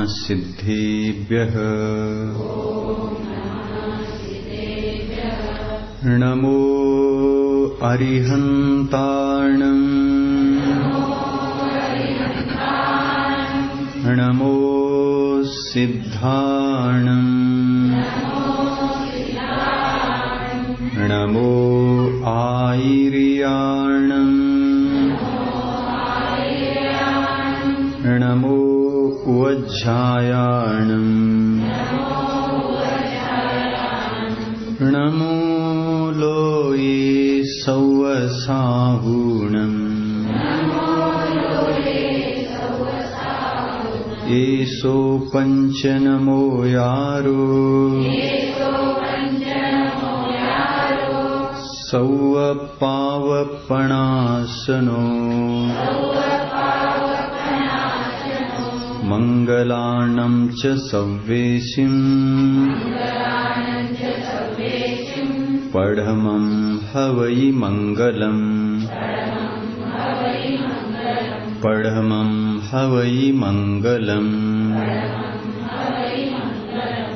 सिद्धेभ्यः नमो अरिहन्ताणं नमो सिद्धाणं नमो आयर्याणं नमो वज्जायाणं नमो लोये सौवसाहुणं एसो पंचनमो यारो सौवपावपणासनो मंगलानं च सव्वेशिं पढ़मं हवै मंगलम् पढ़मं हवै मंगलम्।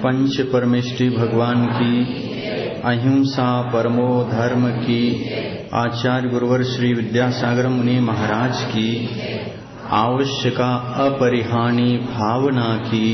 पंच परमेष्टि भगवान की, अहिंसा परमो धर्म की, आचार्य गुरुवर श्री विद्यासागर मुनि महाराज की, आवश्यका अपरिहानी भावना की,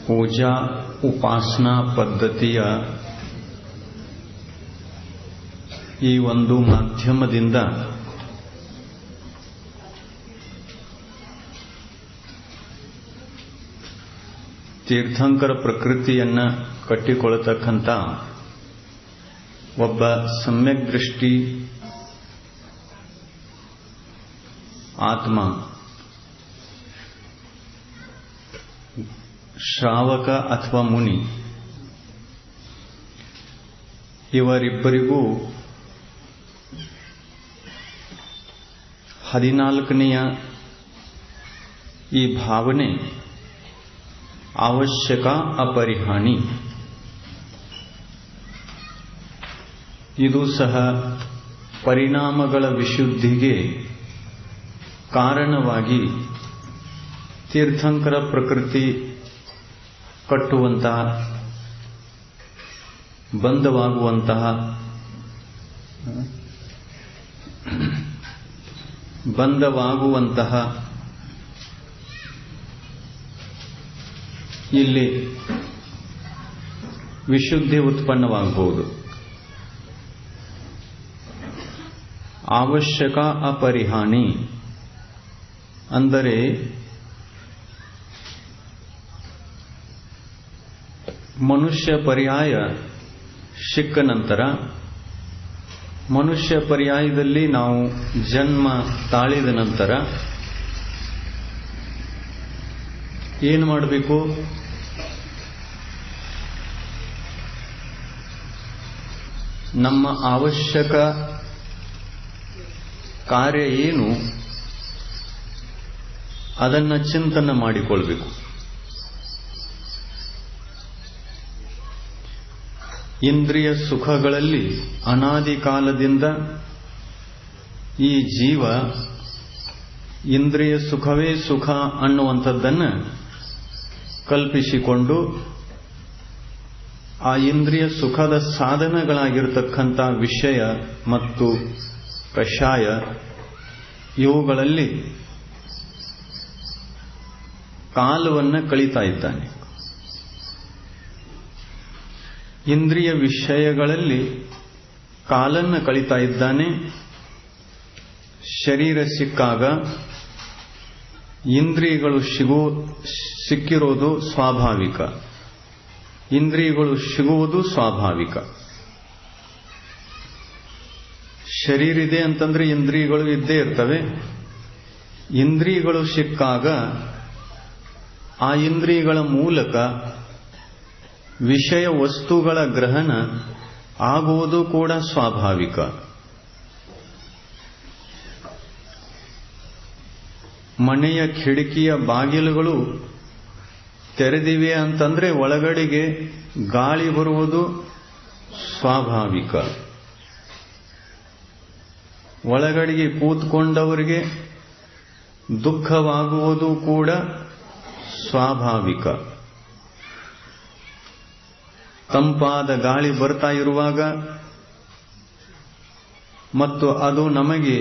पूजा उपासना ಪದ್ಧತಿಯ ಈ ಒಂದು ಮಾಧ್ಯಮದಿಂದ ತೀರ್ಥಂಕರ ಪ್ರಕೃತಿಯನ್ನ ಕಟ್ಟಿಕೊಳ್ಳತಕ್ಕಂಥ ಒಬ್ಬ ಸಮ್ಯಕ್ ದೃಷ್ಟಿ ಆತ್ಮ ಶ್ರಾವಕ ಅಥವಾ ಮುನಿ ಇವರಿಬ್ಬರಿಗೂ 14ನೆಯ ಈ ಭಾವನೆ ಅವಶ್ಯಕ ಅಪರಿಹಾನಿ. ಇದು ಸಹ ಪರಿಣಾಮಗಳ ವಿಶುದ್ಧಿಗೆ ಕಾರಣವಾಗಿ ತೀರ್ಥಂಕರ ಪ್ರಕೃತಿ ಕಟ್ಟುವಂತಹ ಬಂಧವಾಗುವಂತಹ ಇಲ್ಲಿ ವಿಶುದ್ಧಿ ಉತ್ಪನ್ನವಾಗಬಹುದು. ಅವಶ್ಯಕ ಅಪರಿಹಾನಿ ಅಂದರೆ ಮನುಷ್ಯ ಪರ್ಯಾಯ ಸಿಕ್ಕ ನಂತರ ಮನುಷ್ಯ ಪರ್ಯಾಯದಲ್ಲಿ ನಾವು ಜನ್ಮ ತಾಳಿದ ನಂತರ ಏನು ಮಾಡಬೇಕು? ನಮ್ಮ ಅವಶ್ಯಕ ಕಾರ್ಯ ಏನು ಅದನ್ನು ಚಿಂತನೆ ಮಾಡಿಕೊಳ್ಬೇಕು. ಇಂದ್ರಿಯ ಸುಖಗಳಲ್ಲಿ ಅನಾದಿ ಕಾಲದಿಂದ ಈ ಜೀವ ಇಂದ್ರಿಯ ಸುಖವೇ ಸುಖ ಅನ್ನುವಂಥದ್ದನ್ನು ಕಲ್ಪಿಸಿಕೊಂಡು ಆ ಇಂದ್ರಿಯ ಸುಖದ ಸಾಧನಗಳಾಗಿರತಕ್ಕಂಥ ವಿಷಯ ಮತ್ತು ಕಷಾಯ ಇವುಗಳಲ್ಲಿ ಕಾಲವನ್ನು ಕಳೀತಾ ಇದ್ದಾನೆ. ಇಂದ್ರಿಯ ವಿಷಯಗಳಲ್ಲಿ ಕಾಲನ್ನು ಕಳೀತಾ ಇದ್ದಾನೆ. ಶರೀರ ಸಿಕ್ಕಾಗ ಇಂದ್ರಿಯಗಳು ಸಿಕ್ಕಿರೋದು ಸ್ವಾಭಾವಿಕ, ಇಂದ್ರಿಯಗಳು ಸಿಗುವುದು ಸ್ವಾಭಾವಿಕ. ಶರೀರ ಇದೆ ಅಂತಂದ್ರೆ ಇಂದ್ರಿಯಗಳು ಇದ್ದೇ ಇರ್ತವೆ. ಇಂದ್ರಿಯಗಳು ಸಿಕ್ಕಾಗ ಆ ಇಂದ್ರಿಯಗಳ ಮೂಲಕ ವಿಷಯ ವಸ್ತುಗಳ ಗ್ರಹಣ ಆಗುವುದು ಕೂಡ ಸ್ವಾಭಾವಿಕ. ಮನೆಯ ಕಿಟಕಿಯ ಬಾಗಿಲುಗಳು ತೆರೆದಿವೆ ಅಂತಂದ್ರೆ ಒಳಗಡೆಗೆ ಗಾಳಿ ಬರುವುದು ಸ್ವಾಭಾವಿಕ. ಒಳಗಡೆಗೆ ಕೂತ್ಕೊಂಡವರಿಗೆ ದುಃಖವಾಗುವುದು ಕೂಡ ಸ್ವಾಭಾವಿಕ. ತಂಪಾದ ಗಾಳಿ ಬರ್ತಾ ಇರುವಾಗ ಮತ್ತು ಅದು ನಮಗೆ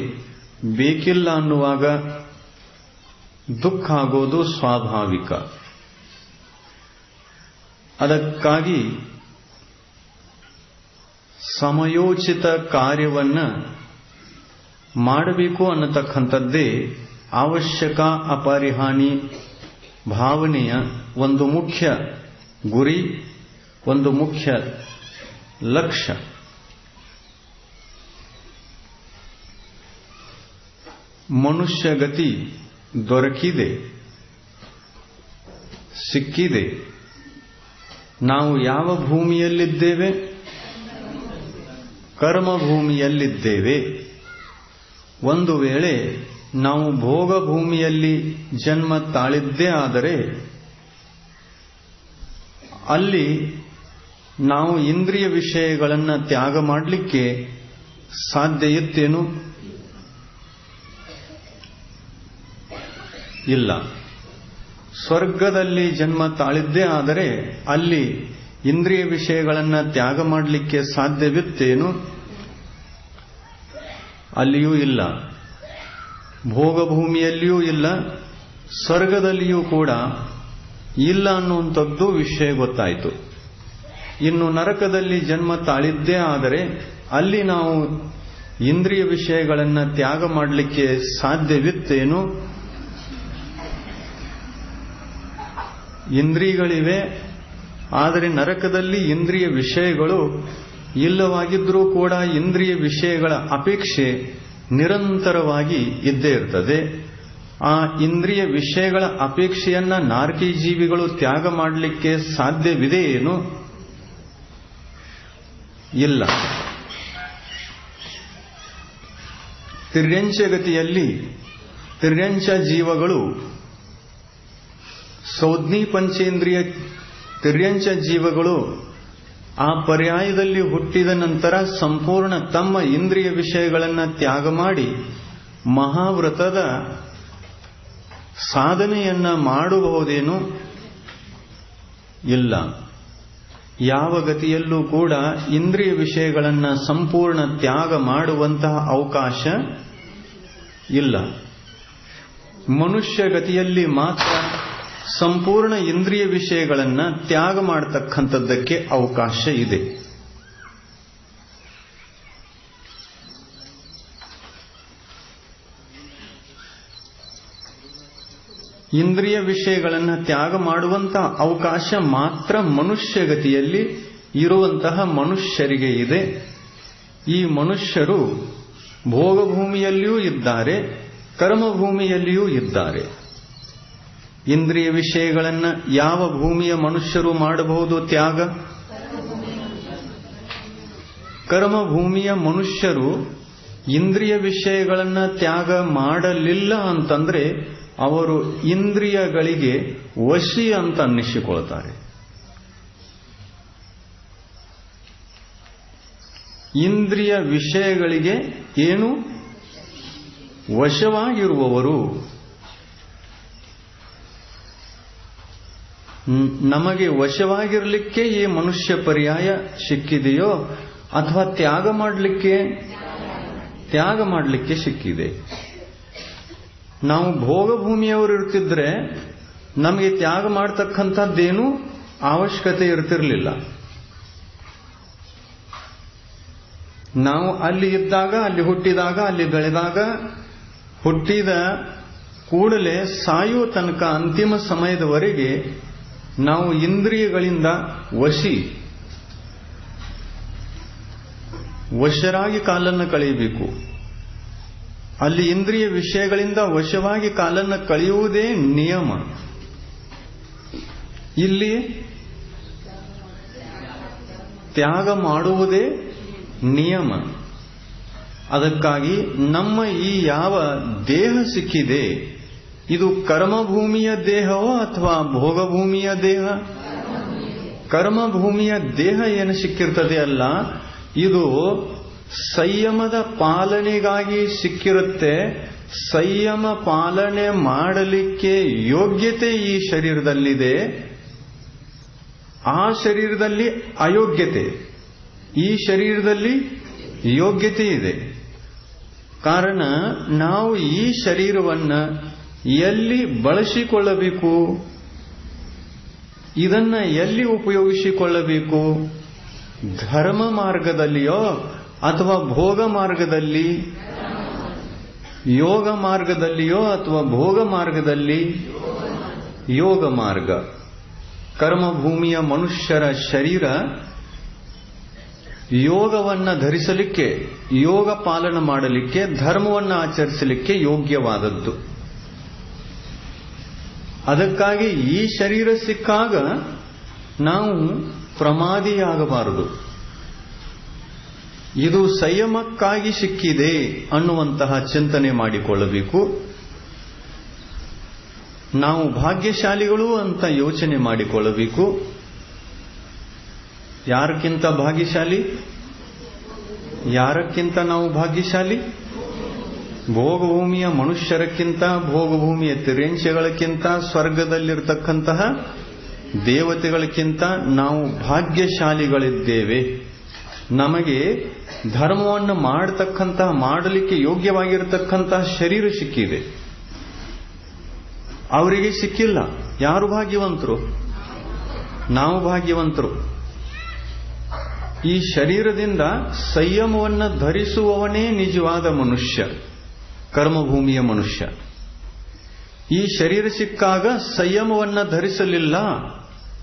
ಬೇಕಿಲ್ಲ ಅನ್ನುವಾಗ ದುಃಖ ಆಗೋದು ಸ್ವಾಭಾವಿಕ. ಅದಕ್ಕಾಗಿ ಸಮಯೋಚಿತ ಕಾರ್ಯವನ್ನ ಮಾಡಬೇಕು ಅನ್ನತಕ್ಕಂಥದ್ದೇ ಅವಶ್ಯಕ ಅಪರಿಹಾನಿ ಭಾವನೆಯ ಒಂದು ಮುಖ್ಯ ಗುರಿ, ಒಂದು ಮುಖ್ಯ ಲಕ್ಷ್ಯ. ಮನುಷ್ಯ ಗತಿ ದೊರಕಿದೆ, ಸಿಕ್ಕಿದೆ. ನಾವು ಯಾವ ಭೂಮಿಯಲ್ಲಿದ್ದೇವೆ? ಕರ್ಮಭೂಮಿಯಲ್ಲಿದ್ದೇವೆ. ಒಂದು ವೇಳೆ ನಾವು ಭೋಗ ಭೂಮಿಯಲ್ಲಿ ಜನ್ಮ ತಾಳಿದ್ದೇ ಆದರೆ ಅಲ್ಲಿ ನಾವು ಇಂದ್ರಿಯ ವಿಷಯಗಳನ್ನು ತ್ಯಾಗ ಮಾಡಲಿಕ್ಕೆ ಸಾಧ್ಯ ಇತ್ತೇನು? ಇಲ್ಲ. ಸ್ವರ್ಗದಲ್ಲಿ ಜನ್ಮ ತಾಳಿದ್ದೇ ಆದರೆ ಅಲ್ಲಿ ಇಂದ್ರಿಯ ವಿಷಯಗಳನ್ನು ತ್ಯಾಗ ಮಾಡಲಿಕ್ಕೆ ಸಾಧ್ಯವಿತ್ತೇನು? ಅಲ್ಲಿಯೂ ಇಲ್ಲ. ಭೋಗಭೂಮಿಯಲ್ಲಿಯೂ ಇಲ್ಲ, ಸ್ವರ್ಗದಲ್ಲಿಯೂ ಕೂಡ ಇಲ್ಲ ಅನ್ನುವಂಥದ್ದು ವಿಷಯ ಗೊತ್ತಾಯಿತು. ಇನ್ನು ನರಕದಲ್ಲಿ ಜನ್ಮ ತಾಳಿದ್ದೇ ಆದರೆ ಅಲ್ಲಿ ನಾವು ಇಂದ್ರಿಯ ವಿಷಯಗಳನ್ನು ತ್ಯಾಗ ಮಾಡಲಿಕ್ಕೆ ಸಾಧ್ಯವಿತ್ತೇನು? ಇಂದ್ರಿಯಗಳಿವೆ, ಆದರೆ ನರಕದಲ್ಲಿ ಇಂದ್ರಿಯ ವಿಷಯಗಳು ಇಲ್ಲವಾಗಿದ್ರೂ ಕೂಡ ಇಂದ್ರಿಯ ವಿಷಯಗಳ ಅಪೇಕ್ಷೆ ನಿರಂತರವಾಗಿ ಇದ್ದೇ ಇರ್ತದೆ. ಆ ಇಂದ್ರಿಯ ವಿಷಯಗಳ ಅಪೇಕ್ಷೆಯನ್ನ ನಾರಕಿ ಜೀವಿಗಳು ತ್ಯಾಗ ಮಾಡಲಿಕ್ಕೆ ಸಾಧ್ಯವಿದೆಯೇನು? ಇಲ್ಲ. ತಿರ್ಯಂಚಗತಿಯಲ್ಲಿ ತಿರ್ಯಂಚ ಜೀವಗಳು ಸೌಜ್ಞಿ ಪಂಚೇಂದ್ರಿಯ ತಿರ್ಯಂಚ ಜೀವಗಳು ಆ ಪರ್ಯಾಯದಲ್ಲಿ ಹುಟ್ಟಿದ ನಂತರ ಸಂಪೂರ್ಣ ತಮ್ಮ ಇಂದ್ರಿಯ ವಿಷಯಗಳನ್ನು ತ್ಯಾಗ ಮಾಡಿ ಮಹಾವ್ರತದ ಸಾಧನೆಯನ್ನ ಮಾಡಬಹುದೇನು? ಇಲ್ಲ. ಯಾವ ಗತಿಯಲ್ಲೂ ಕೂಡ ಇಂದ್ರಿಯ ವಿಷಯಗಳನ್ನು ಸಂಪೂರ್ಣ ತ್ಯಾಗ ಮಾಡುವಂತಹ ಅವಕಾಶ ಇಲ್ಲ. ಮನುಷ್ಯ ಗತಿಯಲ್ಲಿ ಮಾತ್ರ ಸಂಪೂರ್ಣ ಇಂದ್ರಿಯ ವಿಷಯಗಳನ್ನು ತ್ಯಾಗ ಮಾಡತಕ್ಕಂಥದ್ದಕ್ಕೆ ಅವಕಾಶ ಇದೆ. ಇಂದ್ರಿಯ ವಿಷಯಗಳನ್ನು ತ್ಯಾಗ ಮಾಡುವಂತಹ ಅವಕಾಶ ಮಾತ್ರ ಮನುಷ್ಯ ಗತಿಯಲ್ಲಿ ಇರುವಂತಹ ಮನುಷ್ಯರಿಗೆ ಇದೆ. ಈ ಮನುಷ್ಯರು ಭೋಗಭೂಮಿಯಲ್ಲಿಯೂ ಇದ್ದಾರೆ, ಕರ್ಮಭೂಮಿಯಲ್ಲಿಯೂ ಇದ್ದಾರೆ. ಇಂದ್ರಿಯ ವಿಷಯಗಳನ್ನು ಯಾವ ಭೂಮಿಯ ಮನುಷ್ಯರು ಮಾಡಬಹುದು ತ್ಯಾಗ? ಕರ್ಮಭೂಮಿಯ ಮನುಷ್ಯರು ಇಂದ್ರಿಯ ವಿಷಯಗಳನ್ನು ತ್ಯಾಗ ಮಾಡಲಿಲ್ಲ ಅಂತಂದ್ರೆ ಅವರು ಇಂದ್ರಿಯಗಳಿಗೆ ವಶಿ ಅಂತ ಅನ್ನಿಸಿಕೊಳ್ತಾರೆ. ಇಂದ್ರಿಯ ವಿಷಯಗಳಿಗೆ ಏನು ವಶವಾಗಿರುವವರು. ನಮಗೆ ವಶವಾಗಿರಲಿಕ್ಕೆ ಈ ಮನುಷ್ಯ ಪರ್ಯಾಯ ಸಿಕ್ಕಿದೆಯೋ ಅಥವಾ ತ್ಯಾಗ ಮಾಡಲಿಕ್ಕೆ ಸಿಕ್ಕಿದೆ? ನಾವು ಭೋಗಭೂಮಿಯವರು ಇರ್ತಿದ್ರೆ ನಮಗೆ ತ್ಯಾಗ ಮಾಡತಕ್ಕಂಥದ್ದೇನು ಅವಶ್ಯಕತೆ ಇರ್ತಿರಲಿಲ್ಲ. ನಾವು ಅಲ್ಲಿ ಇದ್ದಾಗ, ಅಲ್ಲಿ ಹುಟ್ಟಿದಾಗ, ಅಲ್ಲಿ ಬೆಳೆದಾಗ, ಹುಟ್ಟಿದ ಕೂಡಲೇ ಸಾಯುವ ತನಕ ಅಂತಿಮ ಸಮಯದವರೆಗೆ ನಾವು ಇಂದ್ರಿಯಗಳಿಂದ ವಶರಾಗಿ ಕಾಲನ್ನು ಕಳೆಯಬೇಕು. ಅಲ್ಲಿ ಇಂದ್ರಿಯ ವಿಷಯಗಳಿಂದ ವಶವಾಗಿ ಕಾಲನ್ನು ಕಳೆಯುವುದೇ ನಿಯಮ. ಇಲ್ಲಿ ತ್ಯಾಗ ಮಾಡುವುದೇ ನಿಯಮ. ಅದಕ್ಕಾಗಿ ನಮ್ಮ ಈ ಯಾವ ದೇಹ ಸಿಕ್ಕಿದೆ, ಇದು ಕರ್ಮಭೂಮಿಯ ದೇಹವೋ ಅಥವಾ ಭೋಗಭೂಮಿಯ ದೇಹ? ಕರ್ಮಭೂಮಿಯ ದೇಹ ಏನು ಸಿಕ್ಕಿರ್ತದೆ ಅಲ್ಲ, ಇದು ಸಂಯಮದ ಪಾಲನೆಗಾಗಿ ಸಿಕ್ಕಿರುತ್ತೆ. ಸಂಯಮ ಪಾಲನೆ ಮಾಡಲಿಕ್ಕೆ ಯೋಗ್ಯತೆ ಈ ಶರೀರದಲ್ಲಿದೆ, ಆ ಶರೀರದಲ್ಲಿ ಅಯೋಗ್ಯತೆ, ಈ ಶರೀರದಲ್ಲಿ ಯೋಗ್ಯತೆ ಇದೆ. ಕಾರಣ ನಾವು ಈ ಶರೀರವನ್ನು ಎಲ್ಲಿ ಬಳಸಿಕೊಳ್ಳಬೇಕು, ಇದನ್ನ ಎಲ್ಲಿ ಉಪಯೋಗಿಸಿಕೊಳ್ಳಬೇಕು? ಧರ್ಮ ಮಾರ್ಗದಲ್ಲಿಯೋ ಅಥವಾ ಭೋಗ ಮಾರ್ಗದಲ್ಲಿ, ಯೋಗ ಮಾರ್ಗದಲ್ಲಿಯೋ ಅಥವಾ ಭೋಗ ಮಾರ್ಗದಲ್ಲಿ? ಯೋಗ ಮಾರ್ಗ. ಕರ್ಮಭೂಮಿಯ ಮನುಷ್ಯರ ಶರೀರ ಯೋಗವನ್ನ ಧರಿಸಲಿಕ್ಕೆ, ಯೋಗ ಪಾಲನೆ ಮಾಡಲಿಕ್ಕೆ, ಧರ್ಮವನ್ನು ಆಚರಿಸಲಿಕ್ಕೆ ಯೋಗ್ಯವಾದದ್ದು. ಅದಕ್ಕಾಗಿ ಈ ಶರೀರ ಸಿಕ್ಕಾಗ ನಾವು ಪ್ರಮಾದಿಯಾಗಬಾರದು. ಇದು ಸಂಯಮಕ್ಕಾಗಿ ಸಿಕ್ಕಿದೆ ಅನ್ನುವಂತಹ ಚಿಂತನೆ ಮಾಡಿಕೊಳ್ಳಬೇಕು. ನಾವು ಭಾಗ್ಯಶಾಲಿಗಳು ಅಂತ ಯೋಚನೆ ಮಾಡಿಕೊಳ್ಳಬೇಕು. ಯಾರಕ್ಕಿಂತ ಭಾಗ್ಯಶಾಲಿ? ಯಾರಕ್ಕಿಂತ ನಾವು ಭಾಗ್ಯಶಾಲಿ? ಭೋಗಭೂಮಿಯ ಮನುಷ್ಯರಕ್ಕಿಂತ, ಭೋಗಭೂಮಿಯ ತಿರೇಂಶಗಳಕ್ಕಿಂತ, ಸ್ವರ್ಗದಲ್ಲಿರತಕ್ಕಂತಹ ದೇವತೆಗಳಕ್ಕಿಂತ ನಾವು ಭಾಗ್ಯಶಾಲಿಗಳಿದ್ದೇವೆ. ನಮಗೆ ಧರ್ಮವನ್ನು ಮಾಡಲಿಕ್ಕೆ ಯೋಗ್ಯವಾಗಿರತಕ್ಕಂತಹ ಶರೀರ ಸಿಕ್ಕಿದೆ, ಅವರಿಗೆ ಸಿಕ್ಕಿಲ್ಲ. ಯಾರು ಭಾಗ್ಯವಂತರು? ನಾವು ಭಾಗ್ಯವಂತರು. ಈ ಶರೀರದಿಂದ ಸಂಯಮವನ್ನು ಧರಿಸುವವನೇ ನಿಜವಾದ ಮನುಷ್ಯ, ಕರ್ಮಭೂಮಿಯ ಮನುಷ್ಯ. ಈ ಶರೀರ ಸಿಕ್ಕಾಗ ಸಂಯಮವನ್ನ ಧರಿಸಲಿಲ್ಲ,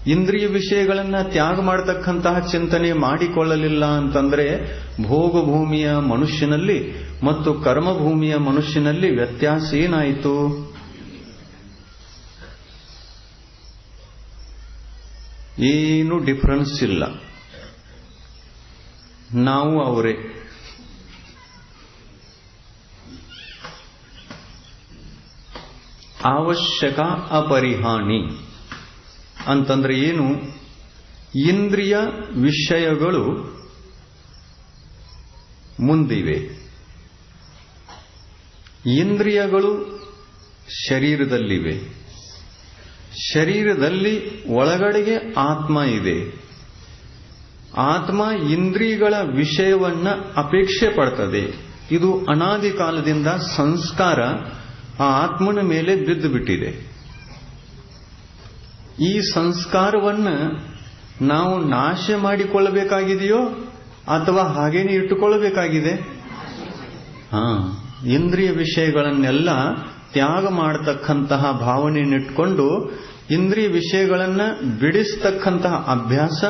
ಇಂದ್ರಿಯ ವಿಷಯಗಳನ್ನ ತ್ಯಾಗ ಮಾಡತಕ್ಕಂತಹ ಚಿಂತನೆ ಮಾಡಿಕೊಳ್ಳಲಿಲ್ಲ ಅಂತಂದ್ರೆ ಭೋಗಭೂಮಿಯ ಮನುಷ್ಯನಲ್ಲಿ ಮತ್ತು ಕರ್ಮಭೂಮಿಯ ಮನುಷ್ಯನಲ್ಲಿ ವ್ಯತ್ಯಾಸ ಏನಾಯಿತು? ಏನು ಡಿಫರೆನ್ಸ್ ಇಲ್ಲ. ನಾವು ಅವರೇ. ಅವಶ್ಯಕ ಅಪರಿಹಾನಿ ಅಂತಂದ್ರೆ ಏನು? ಇಂದ್ರಿಯ ವಿಷಯಗಳು ಮುಂದಿವೆ. ಇಂದ್ರಿಯಗಳು ಶರೀರದಲ್ಲಿವೆ. ಶರೀರದಲ್ಲಿ ಒಳಗಡೆಗೆ ಆತ್ಮ ಇದೆ. ಆತ್ಮ ಇಂದ್ರಿಯಗಳ ವಿಷಯವನ್ನ ಅಪೇಕ್ಷೆ ಪಡ್ತದೆ. ಇದು ಅನಾದಿ ಕಾಲದಿಂದ ಸಂಸ್ಕಾರ ಆ ಆತ್ಮನ ಮೇಲೆ ಬಿದ್ದು ಬಿಟ್ಟಿದೆ. ಈ ಸಂಸ್ಕಾರವನ್ನು ನಾವು ನಾಶ ಮಾಡಿಕೊಳ್ಳಬೇಕಾಗಿದೆಯೋ ಅಥವಾ ಹಾಗೇನೆ ಇಟ್ಟುಕೊಳ್ಳಬೇಕಾಗಿದೆ? ಇಂದ್ರಿಯ ವಿಷಯಗಳನ್ನೆಲ್ಲ ತ್ಯಾಗ ಮಾಡತಕ್ಕಂತಹ ಭಾವನೆಯನ್ನಿಟ್ಟುಕೊಂಡು ಇಂದ್ರಿಯ ವಿಷಯಗಳನ್ನು ಬಿಡಿಸ್ತಕ್ಕಂತಹ ಅಭ್ಯಾಸ,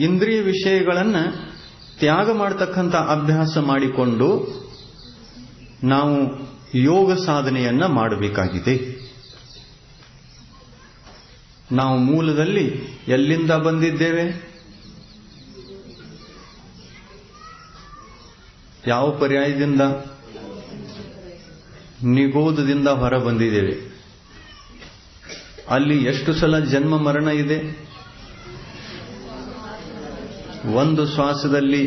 ಇಂದ್ರಿಯ ವಿಷಯಗಳನ್ನು ತ್ಯಾಗ ಮಾಡತಕ್ಕಂತಹ ಅಭ್ಯಾಸ ಮಾಡಿಕೊಂಡು ನಾವು ಯೋಗ ಸಾಧನೆಯನ್ನ ಮಾಡಬೇಕಾಗಿದೆ. ನಾವು ಮೂಲದಲ್ಲಿ ಎಲ್ಲಿಂದ ಬಂದಿದ್ದೇವೆ? ಯಾವ ಪರ್ಯಾಯದಿಂದ? ನಿಗೋಧದಿಂದ ಹೊರ ಬಂದಿದ್ದೇವೆ. ಅಲ್ಲಿ ಎಷ್ಟು ಸಲ ಜನ್ಮ ಮರಣ ಇದೆ? ಒಂದು ಶ್ವಾಸದಲ್ಲಿ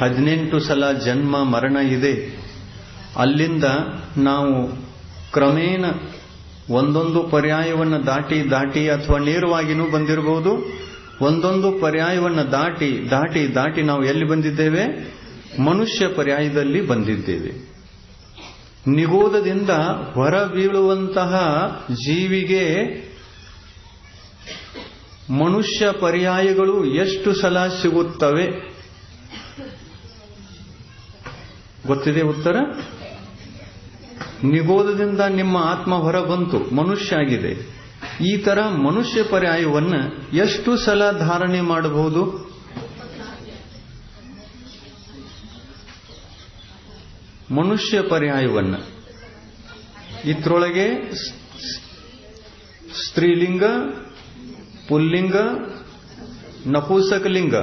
18 ಸಲ ಜನ್ಮ ಮರಣ ಇದೆ. ಅಲ್ಲಿಂದ ನಾವು ಕ್ರಮೇಣ ಒಂದೊಂದು ಪರ್ಯಾಯವನ್ನು ದಾಟಿ ಅಥವಾ ನೇರವಾಗಿನೂ ಬಂದಿರಬಹುದು. ಒಂದೊಂದು ಪರ್ಯಾಯವನ್ನು ದಾಟಿ ನಾವು ಎಲ್ಲಿ ಬಂದಿದ್ದೇವೆ? ಮನುಷ್ಯ ಪರ್ಯಾಯದಲ್ಲಿ ಬಂದಿದ್ದೇವೆ. ನಿಗೋಧದಿಂದ ಹೊರ ಬೀಳುವಂತಹ ಜೀವಿಗೆ ಮನುಷ್ಯ ಪರ್ಯಾಯಗಳು ಎಷ್ಟು ಸಲ ಸಿಗುತ್ತವೆ? ಗೊತ್ತಿದೆ ಉತ್ತರ? ನಿಗೋಧದಿಂದ ನಿಮ್ಮ ಆತ್ಮ ಹೊರ ಬಂತು, ಮನುಷ್ಯ ಆಗಿದೆ. ಈ ತರ ಮನುಷ್ಯ ಪರ್ಯಾಯವನ್ನು ಎಷ್ಟು ಸಲ ಧಾರಣೆ ಮಾಡಬಹುದು? ಮನುಷ್ಯ ಪರ್ಯಾಯವನ್ನು ಇದ್ರೊಳಗೆ ಸ್ತ್ರೀಲಿಂಗ, ಪುಲ್ಲಿಂಗ, ನಪುಂಸಕಲಿಂಗ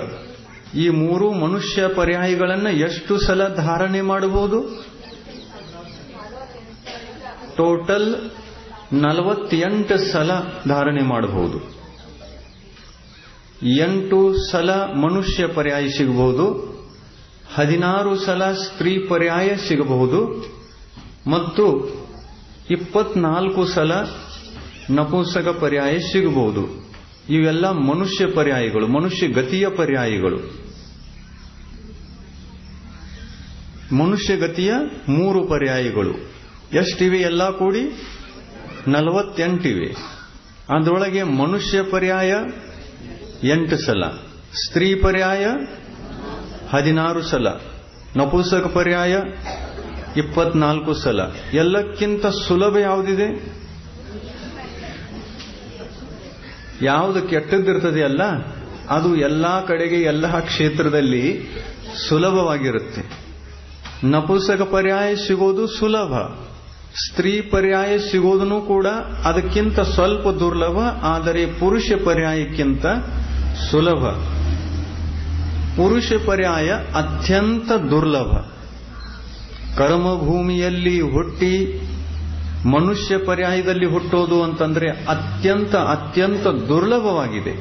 ಈ 3 ಮನುಷ್ಯ ಪರ್ಯಾಯಗಳನ್ನು ಎಷ್ಟು ಸಲ ಧಾರಣೆ ಮಾಡಬಹುದು? ಟೋಟಲ್ 48 ಸಲ ಧಾರಣೆ ಮಾಡಬಹುದು. 8 ಸಲ ಮನುಷ್ಯ ಪರ್ಯಾಯ ಸಿಗಬಹುದು, 16 ಸಲ ಸ್ತ್ರೀ ಪರ್ಯಾಯ ಸಿಗಬಹುದು ಮತ್ತು 24 ಸಲ ನಪುಂಸಕ ಪರ್ಯಾಯ ಸಿಗಬಹುದು. ಇವೆಲ್ಲ ಮನುಷ್ಯ ಪರ್ಯಾಯಗಳು, ಮನುಷ್ಯ ಗತಿಯ ಪರ್ಯಾಯಗಳು. ಮನುಷ್ಯ ಗತಿಯ 3 ಪರ್ಯಾಯಗಳು ಎಷ್ಟಿವೆ? ಎಲ್ಲ ಕೂಡಿ 48 ಇವೆ. ಅದರೊಳಗೆ ಮನುಷ್ಯ ಪರ್ಯಾಯ 8 ಸಲ, ಸ್ತ್ರೀ ಪರ್ಯಾಯ 16 ಸಲ, ನಪುಂಸಕ ಪರ್ಯಾಯ 24 ಸಲ. ಎಲ್ಲಕ್ಕಿಂತ ಸುಲಭ ಯಾವುದಿದೆ? ಯಾವುದು ಕೆಟ್ಟದ್ದಿರ್ತದೆ ಅಲ್ಲ, ಅದು ಎಲ್ಲಾ ಕಡೆಗೆ ಎಲ್ಲ ಕ್ಷೇತ್ರದಲ್ಲಿ ಸುಲಭವಾಗಿರುತ್ತೆ. ನಪುಂಸಕ ಪರ್ಯಾಯ ಸಿಗೋದು ಸುಲಭ, ಸ್ತ್ರೀ ಪರ್ಯಾಯ ಸಿಗೋದನ್ನು ಕೂಡ ಅದಕ್ಕಿಂತ ಸ್ವಲ್ಪ ದುರ್ಲಭ, ಆದರೆ ಪುರುಷ ಪರ್ಯಾಯಕ್ಕಿಂತ ಸುಲಭ. ಪುರುಷ ಪರ್ಯಾಯ ಅತ್ಯಂತ ದುರ್ಲಭ. ಕರ್ಮಭೂಮಿಯಲ್ಲಿ ಹುಟ್ಟಿ ಮನುಷ್ಯ ಪರ್ಯಾಯದಲ್ಲಿ ಹುಟ್ಟೋದು ಅಂತಂದ್ರೆ ಅತ್ಯಂತ ಅತ್ಯಂತ ದುರ್ಲಭವಾಗಿದೆ.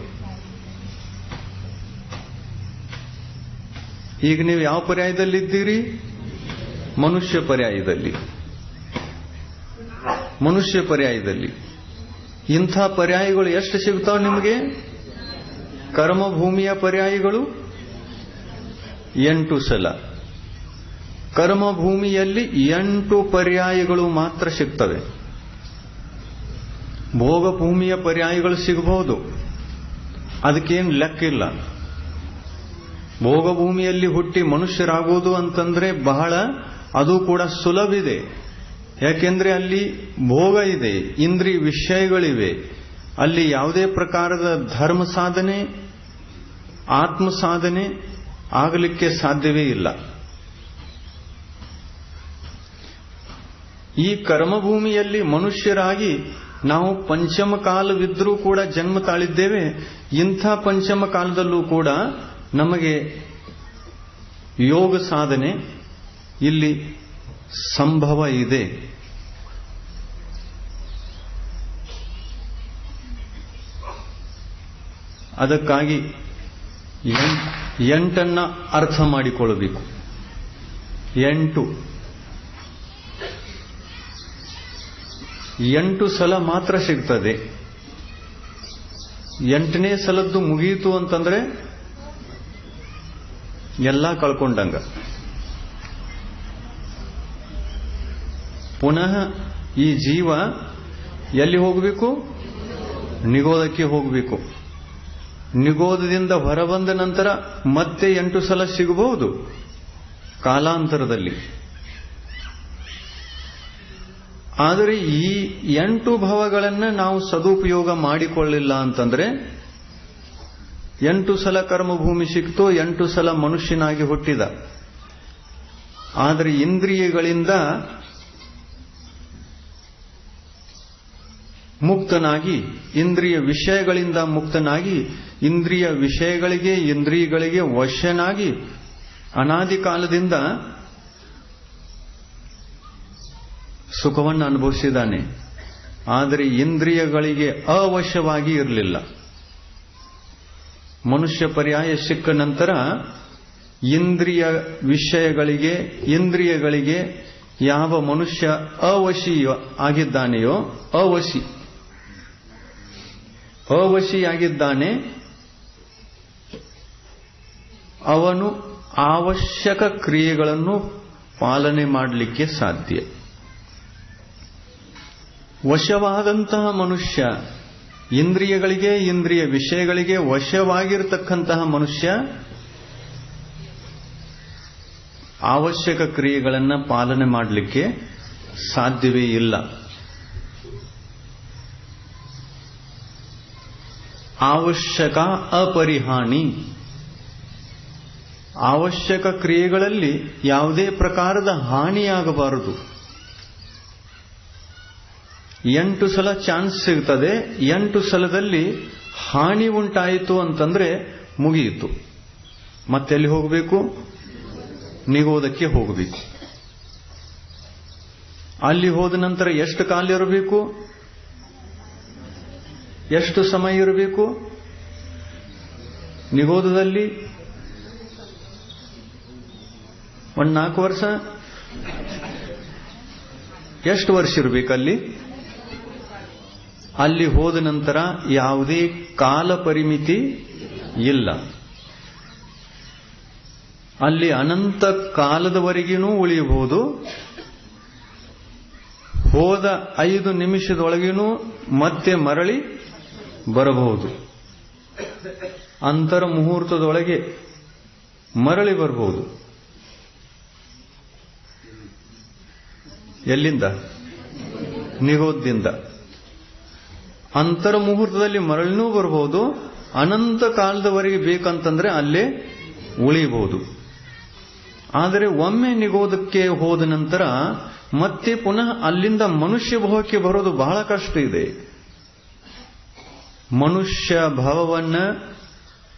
ಈಗ ನೀವು ಯಾವ ಪರ್ಯಾಯದಲ್ಲಿದ್ದೀರಿ? ಮನುಷ್ಯ ಪರ್ಯಾಯದಲ್ಲಿ. ಮನುಷ್ಯ ಪರ್ಯಾಯದಲ್ಲಿ ಇಂಥ ಪರ್ಯಾಯಗಳು ಎಷ್ಟು ಸಿಗ್ತಾವ ನಿಮಗೆ? ಕರ್ಮಭೂಮಿಯ ಪರ್ಯಾಯಗಳು 8 ಸಲ. ಕರ್ಮಭೂಮಿಯಲ್ಲಿ 8 ಪರ್ಯಾಯಗಳು ಮಾತ್ರ ಸಿಗ್ತವೆ. ಭೋಗಭೂಮಿಯ ಪರ್ಯಾಯಗಳು ಸಿಗಬಹುದು, ಅದಕ್ಕೇನು ಲೆಕ್ಕಿಲ್ಲ. ಭೋಗಭೂಮಿಯಲ್ಲಿ ಹುಟ್ಟಿ ಮನುಷ್ಯರಾಗೋದು ಅಂತಂದ್ರೆ ಬಹಳ, ಅದು ಕೂಡ ಸುಲಭ ಇದೆ. ಯಾಕೆಂದ್ರೆ ಅಲ್ಲಿ ಭೋಗ ಇದೆ, ಇಂದ್ರಿಯ ವಿಷಯಗಳಿವೆ. ಅಲ್ಲಿ ಯಾವುದೇ ಪ್ರಕಾರದ ಧರ್ಮ ಸಾಧನೆ, ಆತ್ಮ ಸಾಧನೆ ಆಗಲಿಕ್ಕೆ ಸಾಧ್ಯವೇ ಇಲ್ಲ. ಈ ಕರ್ಮಭೂಮಿಯಲ್ಲಿ ಮನುಷ್ಯರಾಗಿ ನಾವು ಪಂಚಮ ಕಾಲವಿದ್ರೂ ಕೂಡ ಜನ್ಮ ತಾಳಿದ್ದೇವೆ. ಇಂಥ ಪಂಚಮ ಕಾಲದಲ್ಲೂ ಕೂಡ ನಮಗೆ ಯೋಗ ಸಾಧನೆ ಇಲ್ಲಿ ಸಂಭವ ಇದೆ. ಅದಕ್ಕಾಗಿ 8 ಅರ್ಥ ಮಾಡಿಕೊಳ್ಳಬೇಕು. 8 ಸಲ ಮಾತ್ರ ಸಿಗ್ತದೆ. 8ನೇ ಸಲದ್ದು ಮುಗಿಯಿತು ಅಂತಂದ್ರೆ ಎಲ್ಲ ಕಳ್ಕೊಂಡಂಗ. ಪುನಃ ಈ ಜೀವ ಎಲ್ಲಿ ಹೋಗಬೇಕು? ನಿಗೋಧಕ್ಕೆ ಹೋಗಬೇಕು. ನಿಗೋಧದಿಂದ ಹೊರಬಂದ ನಂತರ ಮತ್ತೆ 8 ಸಲ ಸಿಗಬಹುದು ಕಾಲಾಂತರದಲ್ಲಿ. ಆದರೆ ಈ 8 ಭವಗಳನ್ನು ನಾವು ಸದುಪಯೋಗ ಮಾಡಿಕೊಳ್ಳಿಲ್ಲ ಅಂತಂದ್ರೆ 8 ಸಲ ಕರ್ಮಭೂಮಿ ಸಿಕ್ತು, 8 ಸಲ ಮನುಷ್ಯನಾಗಿ ಹುಟ್ಟಿದ. ಆದರೆ ಇಂದ್ರಿಯಗಳಿಂದ ಮುಕ್ತನಾಗಿ, ಇಂದ್ರಿಯ ವಿಷಯಗಳಿಂದ ಮುಕ್ತನಾಗಿ, ಇಂದ್ರಿಯ ವಿಷಯಗಳಿಗೆ ಇಂದ್ರಿಯಗಳಿಗೆ ವಶನಾಗಿ ಅನಾದಿ ಕಾಲದಿಂದ ಸುಖವನ್ನು ಅನುಭವಿಸಿದ್ದಾನೆ. ಆದರೆ ಇಂದ್ರಿಯಗಳಿಗೆ ಅವಶ್ಯವಾಗಿ ಇರಲಿಲ್ಲ. ಮನುಷ್ಯ ಪರ್ಯಾಯ ಸಿಕ್ಕ ನಂತರ ಇಂದ್ರಿಯ ವಿಷಯಗಳಿಗೆ, ಇಂದ್ರಿಯಗಳಿಗೆ ಯಾವ ಮನುಷ್ಯ ಅವಶಿ ಆಗಿದ್ದಾನೆಯೋ, ಅವಶಿಯಾಗಿದ್ದಾನೆ, ಅವನು ಅವಶ್ಯಕ ಕ್ರಿಯೆಗಳನ್ನು ಪಾಲನೆ ಮಾಡಲಿಕ್ಕೆ ಸಾಧ್ಯ. ವಶವಾದಂತಹ ಮನುಷ್ಯ, ಇಂದ್ರಿಯಗಳಿಗೆ ಇಂದ್ರಿಯ ವಿಷಯಗಳಿಗೆ ವಶವಾಗಿರತಕ್ಕಂತಹ ಮನುಷ್ಯ ಅವಶ್ಯಕ ಕ್ರಿಯೆಗಳನ್ನು ಪಾಲನೆ ಮಾಡಲಿಕ್ಕೆ ಸಾಧ್ಯವೇ ಇಲ್ಲ. ಅವಶ್ಯಕ ಅಪರಿಹಾನಿ. ಅವಶ್ಯಕ ಕ್ರಿಯೆಗಳಲ್ಲಿ ಯಾವುದೇ ಪ್ರಕಾರದ ಹಾನಿಯಾಗಬಾರದು. 8 ಸಲ ಚಾನ್ಸ್ ಸಿಗ್ತದೆ. 8 ಸಲದಲ್ಲಿ ಹಾನಿ ಉಂಟಾಯಿತು ಅಂತಂದ್ರೆ ಮುಗಿಯಿತು. ಮತ್ತೆಲ್ಲಿ ಹೋಗಬೇಕು? ನಿಗೋದಕ್ಕೆ ಹೋಗಬೇಕು. ಅಲ್ಲಿ ಹೋದ ನಂತರ ಎಷ್ಟು ಕಾಲ ಇರಬೇಕು? ಎಷ್ಟು ಸಮಯ ಇರಬೇಕು? ನಿಗೋದದಲ್ಲಿ 4 ವರ್ಷ. ಎಷ್ಟು ವರ್ಷ ಇರಬೇಕಲ್ಲಿ? ಅಲ್ಲಿ ಹೋದ ನಂತರ ಯಾವುದೇ ಕಾಲ ಪರಿಮಿತಿ ಇಲ್ಲ. ಅಲ್ಲಿ ಅನಂತ ಕಾಲದವರೆಗೂ ಉಳಿಯಬಹುದು. ಹೋದ 5 ನಿಮಿಷದೊಳಗೇನೂ ಮತ್ತೆ ಮರಳಿ ಬರಬಹುದು. ಅಂತರ ಮುಹೂರ್ತದೊಳಗೆ ಮರಳಿ ಬರಬಹುದು. ಎಲ್ಲಿಂದ? ನಿಗೋದದಿಂದ. ಅಂತರ ಮುಹೂರ್ತದಲ್ಲಿ ಮರಳಿನೂ ಬರಬಹುದು. ಅನಂತ ಕಾಲದವರೆಗೆ ಬೇಕಂತಂದ್ರೆ ಅಲ್ಲೇ ಉಳಿಯಬಹುದು. ಆದರೆ ಒಮ್ಮೆ ನಿಗೋದಕ್ಕೆ ಹೋದ ನಂತರ ಮತ್ತೆ ಪುನಃ ಅಲ್ಲಿಂದ ಮನುಷ್ಯ ಭವಕ್ಕೆ ಬರೋದು ಬಹಳ ಕಷ್ಟ ಇದೆ. ಮನುಷ್ಯ ಭಾವವನ್ನ